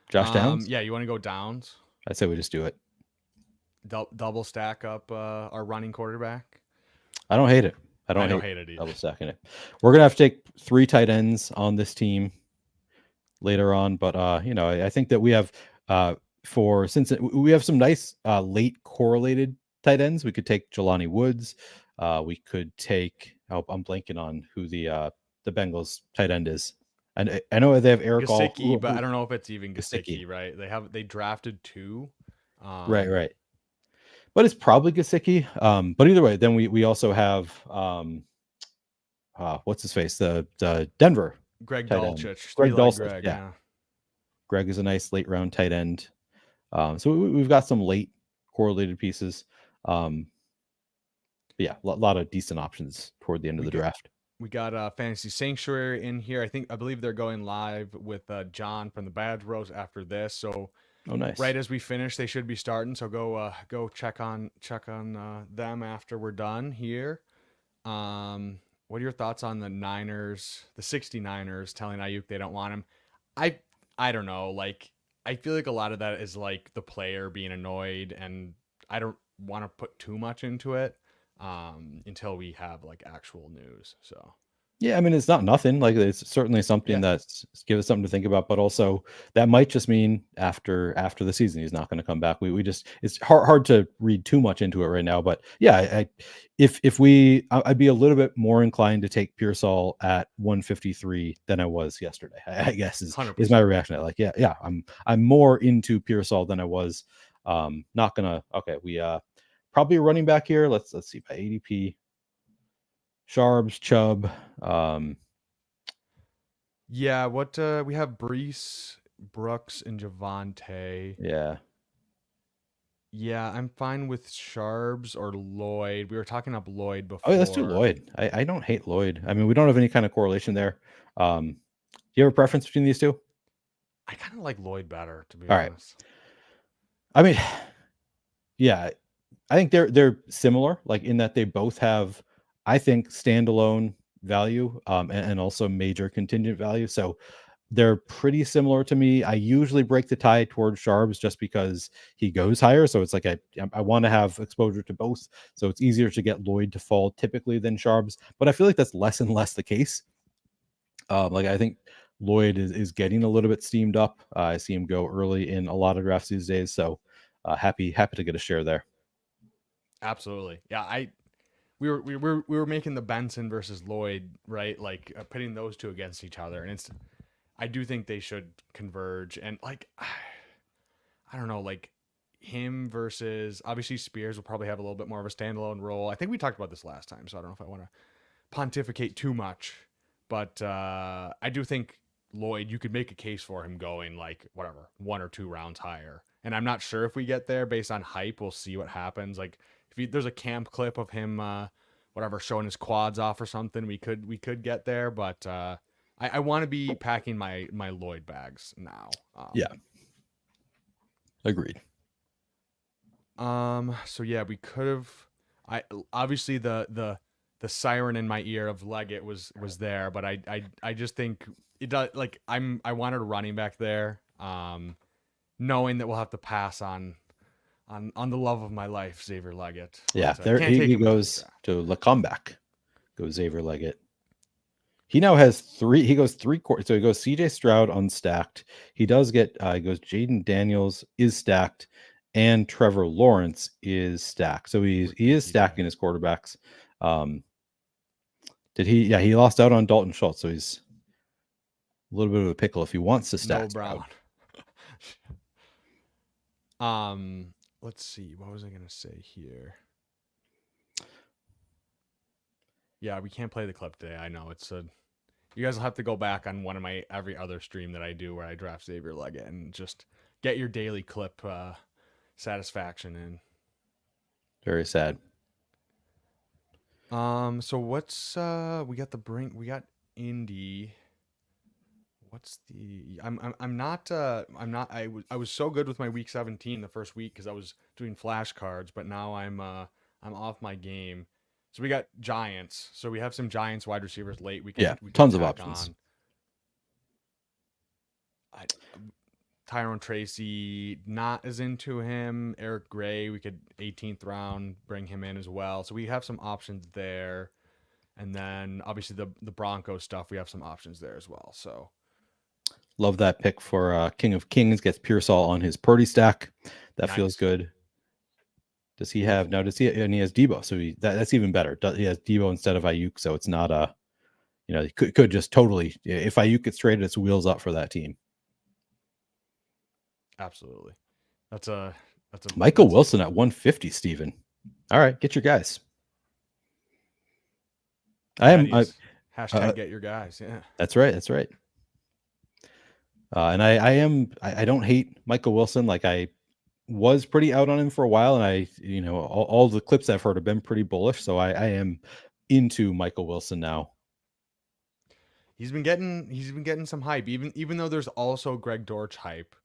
Josh Downs? Yeah, you want to go Downs? I say we just do it. Double stack up our running quarterback. I don't hate it. I I don't don't hate hate it either. double stacking it. We're gonna have to take 3 tight ends on this team later on, but I think that we have since we have some nice late correlated tight ends. We could take Jelani Woods. We could take. Oh, I'm blanking on who the Bengals tight end is. And I know they have Eric Gesicki, but I don't know if it's even Gesicki. Gesicki, right? They drafted 2. Right. But it's probably Gesicki. But either way, then we also have what's his face? The Denver Greg tight end. Dulcich, Greg three-leg Dulcich. Greg, Yeah. yeah. Greg is a nice late round tight end. So we've got some late correlated pieces. Yeah, a lot of decent options toward the end of the draft. We got Fantasy Sanctuary in here. I believe they're going live with John from the Badge Bros after this. So nice. Right as we finish, they should be starting. So go check on them after we're done here. What are your thoughts on the Niners, the 69ers telling Ayuk they don't want him? I don't know. Like, I feel like a lot of that is like the player being annoyed, and I don't want to put too much into it until we have like actual news. So Yeah, I mean it's not nothing. Like it's certainly something that's give us something to think about. But also that might just mean after the season he's not going to come back. We just it's hard to read too much into it right now. But yeah, I'd be a little bit more inclined to take Pearsall at 153 than I was yesterday. I guess is 100%. my reaction. Like yeah, I'm more into Pearsall than I was. Not gonna. Okay, we probably a running back here. Let's see by ADP. Sharbs, Chubb. Yeah, what we have Brees, Brooks, and Javante. Yeah. Yeah, I'm fine with Sharbs or Lloyd. We were talking up Lloyd before. Oh, let's do Lloyd. I don't hate Lloyd. I mean, we don't have any kind of correlation there. Do you have a preference between these two? I kind of like Lloyd better, to be All honest. Right. I mean, yeah, I think they're similar, like in that they both have, I think, standalone value, and also major contingent value. So they're pretty similar to me. I usually break the tie towards Sharbs just because he goes higher. So it's like I want to have exposure to both. So it's easier to get Lloyd to fall typically than Sharbs. But I feel like that's less and less the case. Like I think Lloyd is getting a little bit steamed up. I see him go early in a lot of drafts these days. So happy to get a share there. Absolutely. Yeah, we were making the Benson versus Lloyd, right? Like pitting those two against each other, and I do think they should converge. And like, I don't know, like him versus obviously Spears will probably have a little bit more of a standalone role. I think we talked about this last time, so I don't know if I want to pontificate too much, but I do think Lloyd, you could make a case for him going like whatever 1 or 2 rounds higher. And I'm not sure if we get there based on hype. We'll see what happens. Like there's a camp clip of him, whatever, showing his quads off or something, we could get there. But I want to be packing my Lloyd bags now. Yeah, agreed. So yeah, we could have. I obviously the siren in my ear of Leggett was there, but I just think it does. Like I wanted a running back there. Knowing that we'll have to pass on the love of my life, Xavier Leggett. Yeah, But, there he goes to the comeback. Goes Xavier Leggett. He now has 3. He goes 3 quarters. So he goes CJ Stroud unstacked. He does get. He goes Jaden Daniels is stacked, and Trevor Lawrence is stacked. So he is stacking his quarterbacks. Did he? Yeah, he lost out on Dalton Schultz, so he's a little bit of a pickle if he wants to stack. No Brown. Let's see. What was I gonna say here? Yeah, we can't play the clip today. I know it's a You guys will have to go back on one of my every other stream that I do where I draft Xavier Leggett and just get your daily clip satisfaction in. Very sad. So what's we got Indy. What's the I was so good with my week 17 the first week because I was doing flashcards, but now I'm off my game. So we got Giants. So we have some Giants wide receivers late. Yeah, We can tons of tack options. on. I, Tyrone Tracy, not as into him. Eric Gray, we could 18th round bring him in as well. So we have some options there. And then obviously the Broncos stuff, we have some options there as well. So Love that pick for King of Kings. Gets Pearsall on his Purdy stack. That feels nice. good. Does he have Beautiful. now? Does he? And he has Debo, so that's even better. He has Debo instead of Ayuk, so it's not a. He could just totally. If Ayuk gets traded, it's wheels up for that team. Absolutely. Michael Wilson at 150. Steven. All right, get your guys. Hashtag get your guys. Yeah. That's right. That's right. And I don't hate Michael Wilson. Like I was pretty out on him for a while, and all the clips I've heard have been pretty bullish. So I am into Michael Wilson now. He's been getting some hype, even though there's also Greg Dortch hype.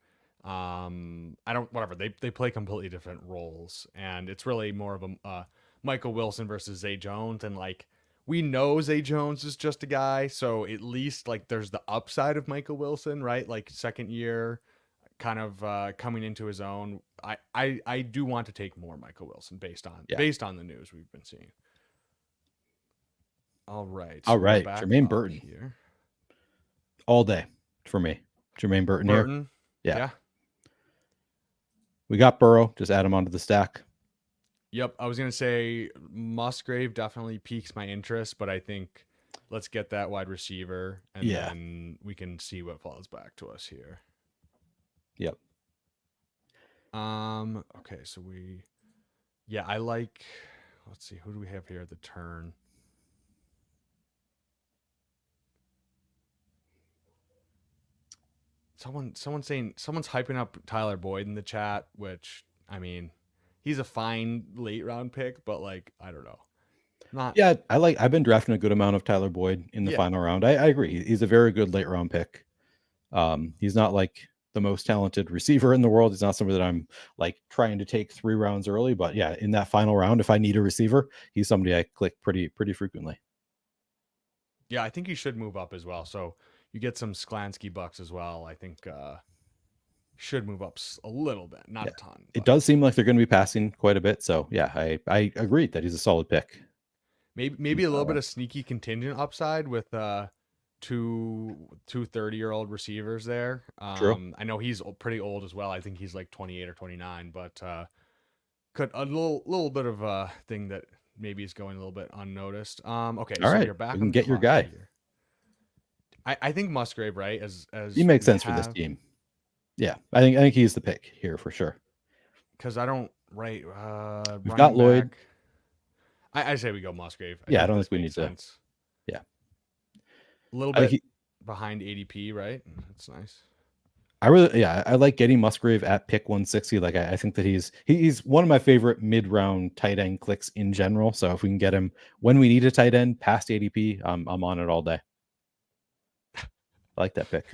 I don't whatever they play completely different roles, and it's really more of a Michael Wilson versus Zay Jones, and like we know Zay Jones is just a guy, so at least like there's the upside of Michael Wilson, right? Like second year, kind of coming into his own. I do want to take more Michael Wilson based on the news we've been seeing. All right, so All we are right, back Jermaine up Burton here. all day for me. Jermaine Burton here. Yeah. Yeah. We got Burrow. Just add him onto the stack. Yep, I was gonna say Musgrave definitely piques my interest, but I think let's get that wide receiver, and then we can see what falls back to us here. Yep. Okay, so I like. Let's see, who do we have here at the turn? Someone's hyping up Tyler Boyd in the chat, which I mean, he's a fine late round pick, but like I don't know. Yeah, I've been drafting a good amount of Tyler Boyd in the final round. I agree. He's a very good late round pick. He's not like the most talented receiver in the world. He's not somebody that I'm like trying to take 3 rounds early, but yeah, in that final round, if I need a receiver, he's somebody I click pretty frequently. Yeah, I think he should move up as well. So you get some Sklansky bucks as well. I think should move up a little bit, not a ton. It does seem like they're going to be passing quite a bit. So yeah, I agree that he's a solid pick. Maybe a little bit of sneaky contingent upside with two 30-year-old receivers there. True. I know he's pretty old as well. I think he's like 28 or 29, but could a little bit of a thing that maybe is going a little bit unnoticed. Okay, all so right, you're back we on can the get your clock guy. here. I think Musgrave, right? As he makes sense for this team. Yeah, I think he's the pick here for sure. Because I don't We've got Lloyd. Back, I say we go Musgrave. I don't think we need sense. Yeah, a little bit behind ADP, right? That's nice. I like getting Musgrave at pick 160. Like I think that he's one of my favorite mid-round tight end clicks in general. So if we can get him when we need a tight end past ADP, I'm on it all day. I like that pick.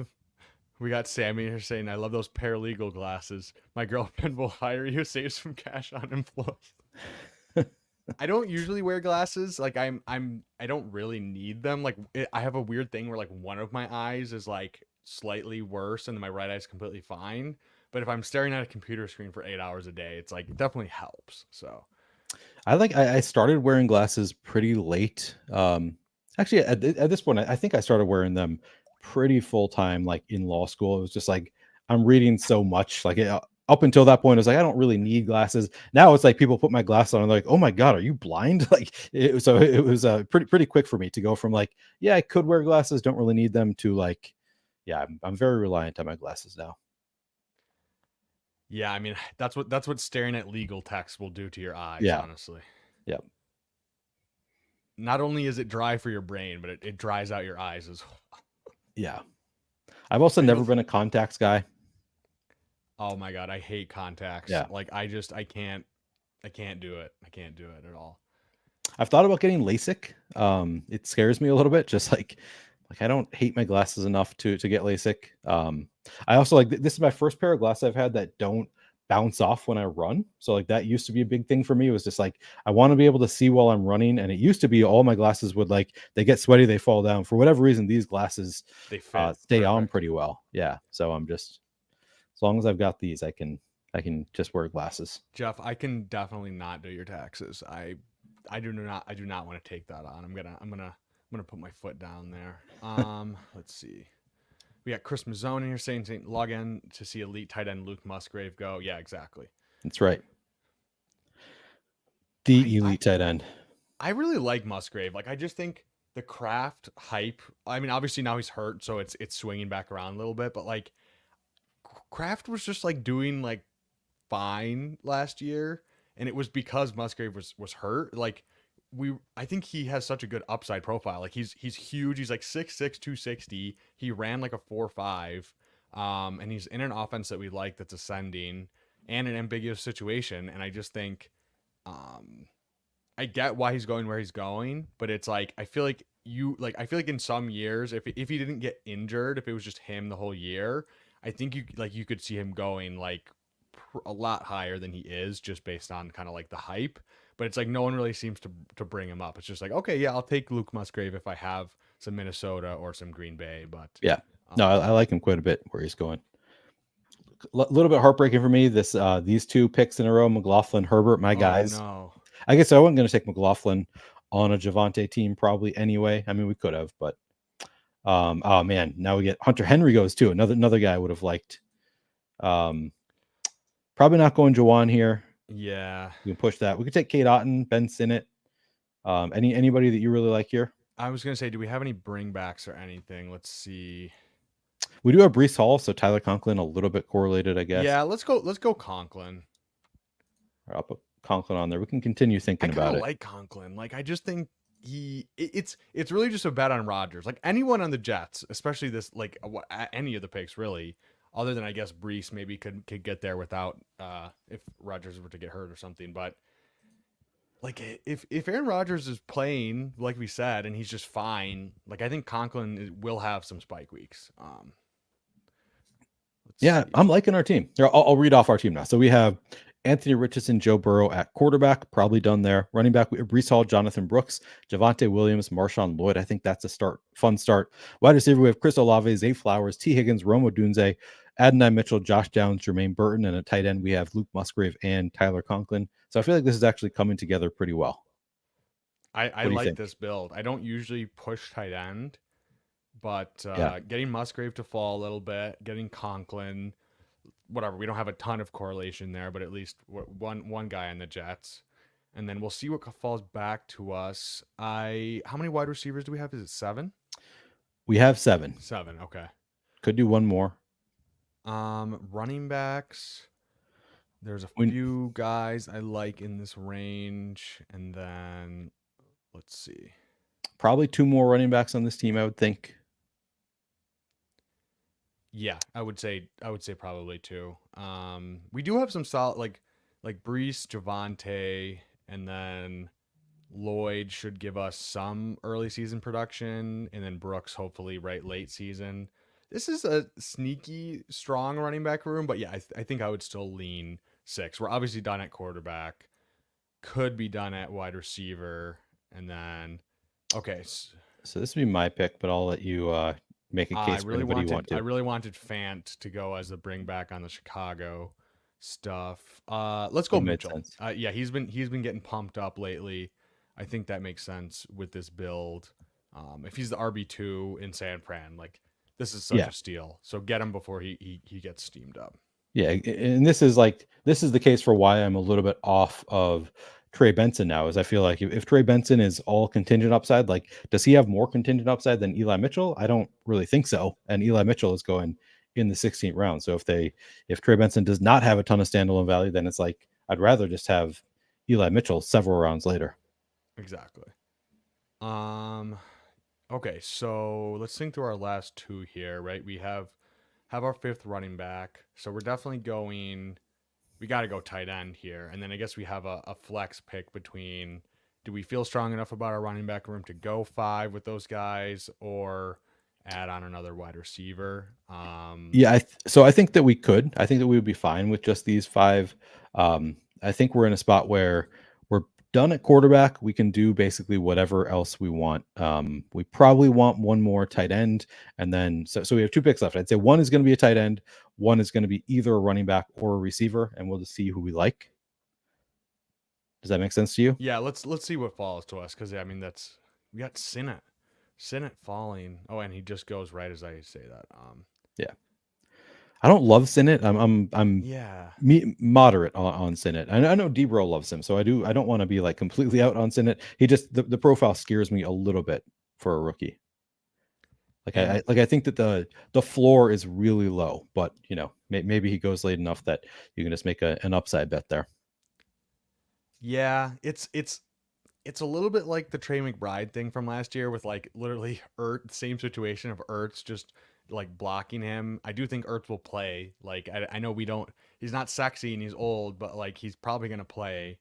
We got Sammy here saying, "I love those paralegal glasses. My girlfriend will hire you, save some cash on employees." I don't usually wear glasses. Like I don't really need them. Like I have a weird thing where like one of my eyes is like slightly worse and my right eye is completely fine. But if I'm staring at a computer screen for 8 hours a day, it's like it definitely helps. So I started wearing glasses pretty late. Actually at this point, I think I started wearing them pretty full time, like in law school. It was just like I'm reading so much. Like up until that point, I was like, I don't really need glasses. Now it's like people put my glasses on and they're like, oh my God, are you blind? Like, so it was pretty quick for me to go from like, yeah, I could wear glasses, don't really need them, to like, yeah, I'm very reliant on my glasses now. Yeah, I mean, that's what staring at legal text will do to your eyes, yeah. honestly. Yep. not only is it dry for your brain, but it dries out your eyes as well. Yeah. I've also I never really, been a contacts guy. oh my god, I hate contacts. Yeah. Like I can't do it. I can't do it at all. I've thought about getting LASIK. It scares me a little bit, just like I don't hate my glasses enough to get LASIK. I also like this is my first pair of glasses I've had that don't bounce off when I run. So like that used to be a big thing for me. It was just like I want to be able to see while I'm running, and it used to be all my glasses would like they get sweaty, they fall down. For whatever reason, these glasses They fit stay on perfect. pretty well. Yeah, so I'm just as long as I've got these, I can just wear glasses. Jeff, I can definitely not do your taxes. I do not want to take that on. I'm gonna put my foot down there. Let's see. We got Chris Mazzone in here saying log in to see elite tight end Luke Musgrave go. Yeah, exactly. That's right. The I elite tight end. I really like Musgrave. Like I just think the craft hype. I mean, obviously now he's hurt, so it's swinging back around a little bit. But like Kraft was just like doing like fine last year, and it was because Musgrave was hurt. Like I think he has such a good upside profile. Like he's huge. He's like 6'6", 260. He ran like a 4.5. And he's in an offense that we like that's ascending and an ambiguous situation. And I just think um I get why he's going where he's going, but it's like I feel like in some years if he didn't get injured, if it was just him the whole year, I think you could see him going like a lot higher than he is just based on kind of like the hype. But it's like no one really seems to bring him up. It's just like okay, yeah, I'll take Luke Musgrave if I have some Minnesota or some Green Bay, but Yeah. No, I um like him quite a bit where he's going. Little bit heartbreaking for me. These two picks in a row, McLaughlin, Herbert, my oh guys. no. I guess I wasn't going to take McLaughlin on a Javante team probably anyway. I mean, we could have, but oh man, now we get Hunter Henry goes too. Another guy I would have liked. Um, Probably not going Jawan here. Yeah. We can push that. We could take Kate Otten, Ben Sinnott. Anybody that you really like here? I was gonna say, do we have any bringbacks or anything? Let's see. We do have Brees Hall, so Tyler Conklin a little bit correlated, I guess. Yeah, let's go. Let's go Conklin. I'll put Conklin on there. We can continue I thinking kind about of it. like Conklin. Like I just think it's really just a bet on Rodgers. Like anyone on the Jets, especially this like any of the picks really, other than I guess Brees maybe could get there without if Rodgers were to get hurt or something. But like if Aaron Rodgers is playing like we said and he's just fine, like I think will have some spike weeks. Let's Yeah, see. I'm liking our team. Here, I'll read off our team now. So we have Anthony Richardson, Joe Burrow at quarterback, probably done there. Running back, we have Brees Hall, Jonathan Brooks, Javante Williams, Marshawn Lloyd. I think that's a fun start. Wide receiver, we have Chris Olave, Zay Flowers, T. Higgins, Rome Odunze, Adonai Mitchell, Josh Downs, Jermaine Burton, and at tight end, we have Luke Musgrave and Tyler Conklin. So I feel like this is actually coming together pretty well. I What do you like think? this build. I don't usually push tight end, but Yeah. getting Musgrave to fall a little bit, getting Conklin, whatever. We don't have a ton of correlation there, but at least one guy on the Jets, and then we'll see what falls back to us. How many wide receivers do we have? Is it seven? We have 7. Seven. Okay. Could do one more. Running backs. There's a We, few guys I like in this range, and then let's see. Probably 2 more running backs on this team, I would think. Yeah, I would say probably two. We do have some solid like Brees, Javante, and then Lloyd should give us some early season production, and then Brooks hopefully right late season. This is a sneaky strong running back room, but yeah, I think I would still lean six. We're obviously done at quarterback, could be done at wide receiver, and then okay. So this would be my pick, but I'll let you make a case for anybody you want I to. really wanted Fant to go as the bring back on the Chicago stuff. Let's go Would make Mitchell. sense. Yeah, he's been getting pumped up lately. I think that makes sense with this build. If he's the RB2 in San Fran, like this is such Yeah. a steal. So get him before he gets steamed up. Yeah. And this is the case for why I'm a little bit off of Trey Benson now, is I feel like if Trey Benson is all contingent upside, like does he have more contingent upside than Eli Mitchell? I don't really think so. And Eli Mitchell is going in the 16th round. So if Trey Benson does not have a ton of standalone value, then it's like I'd rather just have Eli Mitchell several rounds later. Exactly. Um. Okay, so let's think through our last two here, right? We have our fifth running back, so we're definitely going. We got to go tight end here, and then I guess we have a flex pick between. Do we feel strong enough about our running back room to go five with those guys, or add on another wide receiver? Yeah, so I think that we could. I think that we would be fine with just these five. I think we're in a spot where we're done at quarterback. We can do basically whatever else we want. We probably want one more tight end, and then so we have two picks left. I'd say one is going to be a tight end, one is going to be either a running back or a receiver, and we'll just see who we like. Does that make sense to you? Yeah, let's see what falls to us, because I mean that's we got Sinnott falling. Oh, and he just goes right as I say that. Yeah. I don't love Sinnott. I'm Yeah. moderate on Sinnott. I know Debro loves him, so I do. I don't want to be like completely out on Sinnott. He just the profile scares me a little bit for a rookie. Like And I think that the floor is really low, but maybe he goes late enough that you can just make an upside bet there. yeah, it's a little bit like the Trey McBride thing from last year with like literally same situation of Ertz just like blocking him. I do think Ertz will play. Like I know we don't he's not sexy and he's old, but like he's probably gonna play.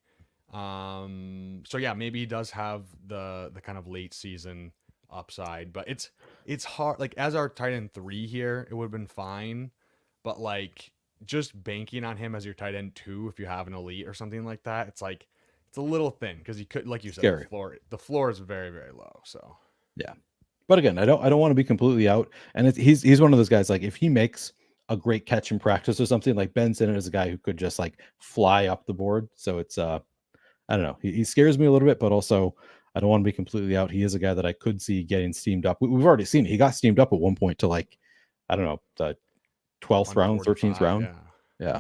So yeah, maybe he does have the kind of late season upside, but it's hard like as our tight end three here, it would have been fine. But like just banking on him as your tight end two if you have an elite or something like that, it's like it's a little thin because you could, like you said, Scary. the floor is very very low. So Yeah. But again, I don't want to be completely out. And he's one of those guys. Like if he makes a great catch in practice or something, like Ben Sinnott is a guy who could just like fly up the board. So it's I don't know. He scares me a little bit, but also I don't want to be completely out. He is a guy that I could see getting steamed up. We've already seen it. He got steamed up at one point to like I don't know the 12th round, 13th 145, round. yeah.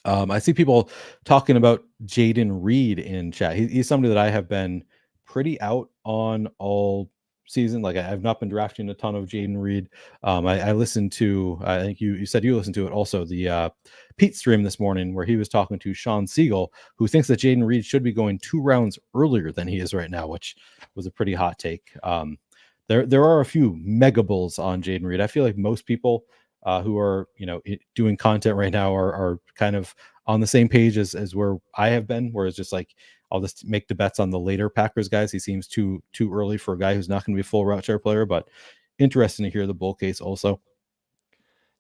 Yeah. I see people talking about Jaden Reed in chat. He's somebody that I have been pretty out on all season. Like I've not been drafting a ton of Jaden Reed. I listened to, I think you said you listened to it also, the Pete stream this morning where he was talking to Sean Siegel, who thinks that Jaden Reed should be going 2 rounds earlier than he is right now, which was a pretty hot take. There are a few mega bulls on Jaden Reed. I feel like most people who are doing content right now are kind of on the same page as where I have been, where it's just like I'll just make the bets on the later Packers guys. He seems too early for a guy who's not going to be a full route share player, but interesting to hear the bull case also.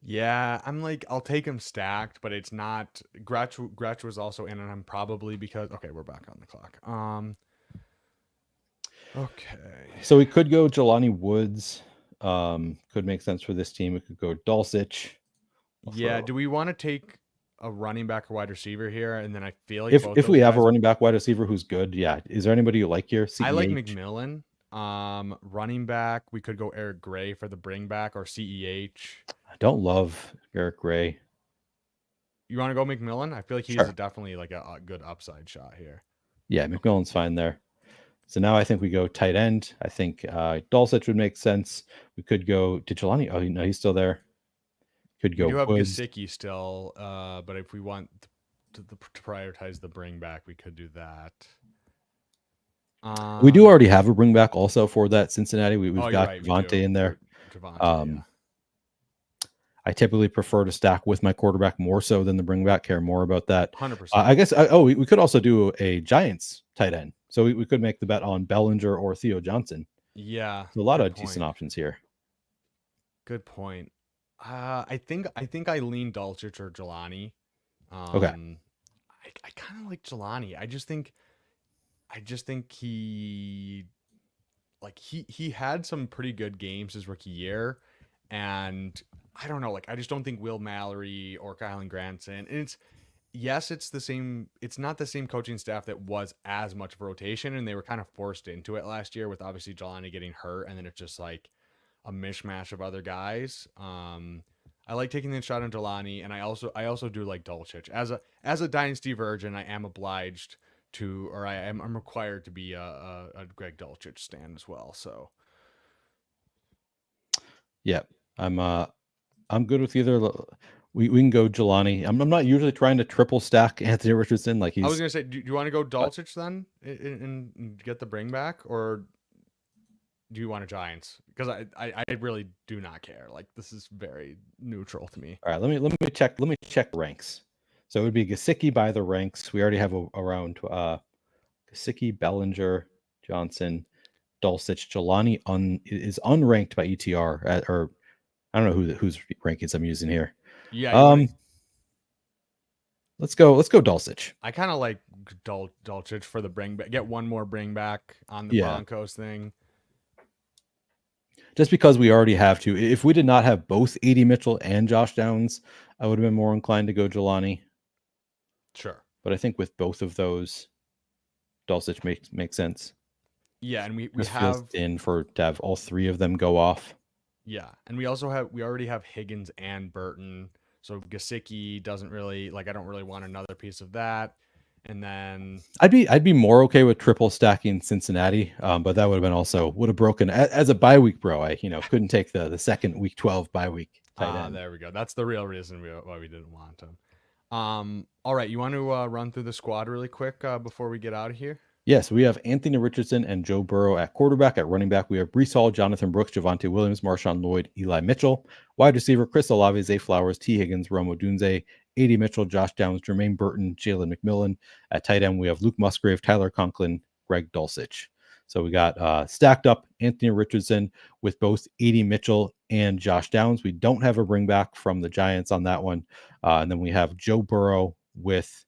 Yeah, I'm like I'll take him stacked, but it's not Gretsch was also in on him probably because okay, we're back on the clock. Okay. So we could go Jelani Woods. Could make sense for this team. We could go Dulcich. Yeah, do we want to take a running back or wide receiver here? And then I feel like both If we those have a guys running back wide receiver who's good, yeah. Is there anybody you like here? I like CEH. McMillan. Running back, we could go Eric Gray for the bring back or CEH. I don't love Eric Gray. You want to go McMillan? I feel like he's Sure. definitely like a good upside shot here. Yeah, McMillan's fine there. So now I think we go tight end. I think Dulcich would make sense. We could go to Jelani. Oh, no, he's still there. Could We do go have Woods. Gasicki still, but if we want to prioritize the bring back, we could do that. We do already have a bring back also for that Cincinnati. We've Oh, you're got right. We Javante do. in there. Javante, yeah. I typically prefer to stack with my quarterback more so than the bring back. Care more about that. 100%. I guess. We could also do a Giants tight end. So we could make the bet on Bellinger or Theo Johnson. Yeah. So a lot Good of decent point. options here. Good point. I think I lean Dulcich or Jelani. Okay. I kind of like Jelani. I just think he had some pretty good games his rookie year, and I don't know, like I just don't think Will Mallory or Kylan Granson, and it's the same. It's not the same coaching staff that was as much of a rotation, and they were kind of forced into it last year with obviously Jelani getting hurt, and then it's just like a mishmash of other guys. I like taking the shot on Jelani, and I also do like Dulcich as a dynasty virgin. I am obliged to, or I'm required to be a Greg Dulcich stan as well. So Yeah. I'm good with either. We can go Jelani. I'm not usually trying to triple stack Anthony Richardson. Like I was he's, gonna say, do you want to go but Dulcich then and get the bring back, or do you want a Giants? Because I really do not care. Like this is very neutral to me. all right. Let me check ranks. So it would be Gesicki by the ranks. We already have around Gesicki, Bellinger, Johnson, Dulcich, Jelani is unranked by ETR or I don't know whose rankings I'm using here. Yeah, you want to. Um, let's go Dulcich. I kind of like Dulcich for the bring back. Get one more bring back on the Yeah, Broncos thing. just because we already have to. If we did not have both AD Mitchell and Josh Downs, I would have been more inclined to go Jelani. Sure. But I think with both of those, Dulcich makes sense. Yeah, and we Just feels have thin for to have all three of them go off. yeah, and we already have Higgins and Burton. So Gasicki doesn't really like. I don't really want another piece of that. And then I'd be more okay with triple stacking Cincinnati, but that would have been also would have broken as a bye week, bro. I couldn't take the second week 12 bye week tight end. there we go. That's the real reason why we didn't want him. All right, you want to run through the squad really quick before we get out of here? Yes, we have Anthony Richardson and Joe Burrow at quarterback. At running back, we have Brees Hall, Jonathan Brooks, Javonte Williams, Marshawn Lloyd, Eli Mitchell. Wide receiver, Chris Olave, Zay Flowers, T. Higgins, Romo Dunze, AD Mitchell, Josh Downs, Jermaine Burton, Jalen McMillan. At tight end, we have Luke Musgrave, Tyler Conklin, Greg Dulcich. So we got stacked up Anthony Richardson with both AD Mitchell and Josh Downs. We don't have a bring back from the Giants on that one. And then we have Joe Burrow with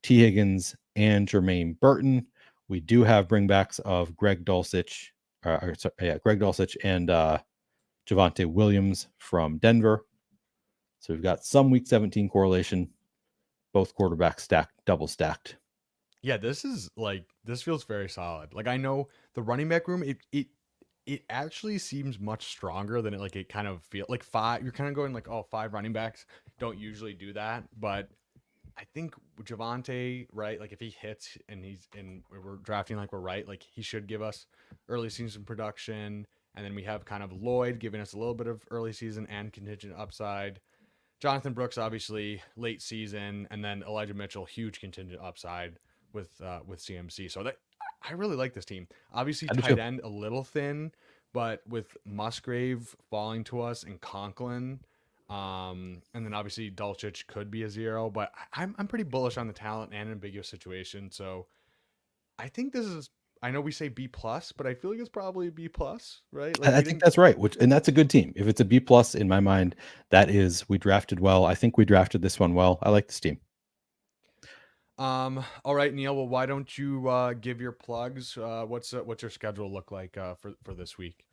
T. Higgins and Jermaine Burton. We do have bringbacks of Greg Dulcich, Greg Dulcich and Javonte Williams from Denver. So we've got some Week 17 correlation. Both quarterbacks stacked, double stacked. Yeah, this feels very solid. Like I know the running back room, it actually seems much stronger than it kind of feel like five. You're kind of going like, oh, five running backs don't usually do that, but I think Javante, right? Like if he hits and we're drafting like we're right, like he should give us early season production, and then we have kind of Lloyd giving us a little bit of early season and contingent upside. Jonathan Brooks obviously late season, and then Elijah Mitchell huge contingent upside with CMC. So that I really like this team. Obviously I do tight too. end a little thin, but with Musgrave falling to us and Conklin, and then obviously Dulcich could be a zero, but I'm pretty bullish on the talent and ambiguous situation. So I think this is. I know we say B plus, but I feel like it's probably B plus, right? Like I we think didn't. that's right. And that's a good team. If it's a B plus in my mind, that is we drafted well. I think we drafted this one well. I like this team. All right, Neil. Well, why don't you give your plugs? What's your schedule look like for this week?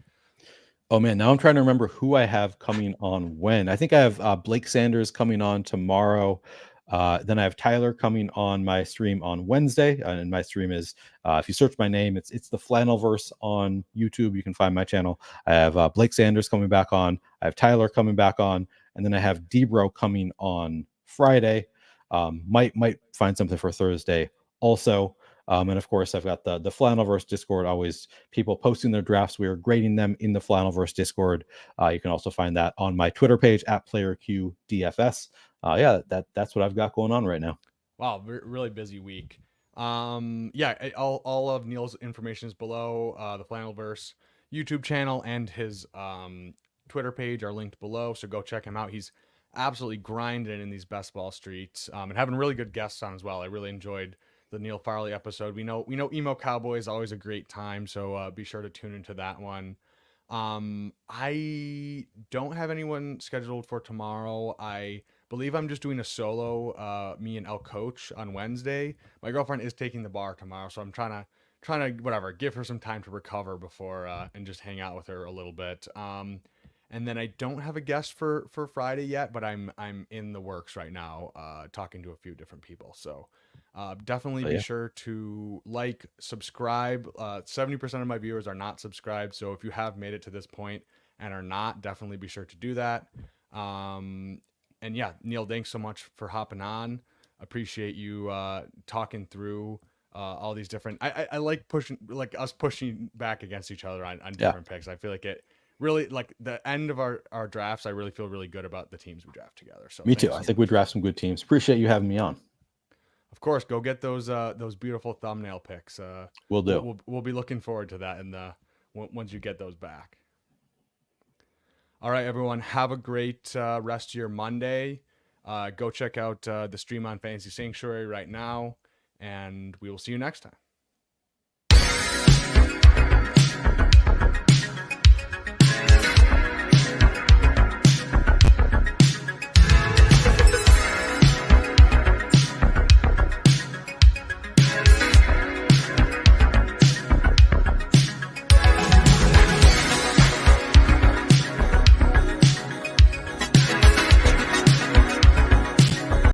Oh man, now I'm trying to remember who I have coming on when. I think I have Blake Sanders coming on tomorrow. Then I have Tyler coming on my stream on Wednesday, and my stream is if you search my name, it's the Flannelverse on YouTube. You can find my channel. I have Blake Sanders coming back on. I have Tyler coming back on, and then I have Debro coming on Friday. Might find something for Thursday also. And of course, I've got the Flannelverse Discord. Always people posting their drafts. We are grading them in the Flannelverse Discord. You can also find that on my Twitter page at PlayerQDFS. Yeah, that's what I've got going on right now. Wow, really busy week. Yeah, all of Neil's information is below. The Flannelverse YouTube channel and his Twitter page are linked below, so go check him out. He's absolutely grinding in these best ball streets, and having really good guests on as well. I really enjoyed the Neil Farley episode. We know Emo Cowboy is always a great time, so be sure to tune into that one. I don't have anyone scheduled for tomorrow. I believe I'm just doing a solo, me and El Coach on Wednesday. My girlfriend is taking the bar tomorrow, so I'm trying to whatever give her some time to recover before and just hang out with her a little bit. And then I don't have a guest for Friday yet, but I'm in the works right now, talking to a few different people. So definitely But be yeah, sure to like, subscribe. 70% of my viewers are not subscribed, so if you have made it to this point and are not, definitely be sure to do that. Um, and yeah, Neil, thanks so much for hopping on. Appreciate you talking through all these different. I like pushing like us pushing back against each other on yeah. different picks. I feel like it really like the end of our drafts. I really feel really good about the teams we draft together. So Me thank too. you I so think we much. draft some good teams. Appreciate you having me on. Of course, go get those beautiful thumbnail pics. Will do. We'll be looking forward to that in the once you get those back. All right, everyone, have a great rest of your Monday. Go check out the stream on Fantasy Sanctuary right now, and we will see you next time.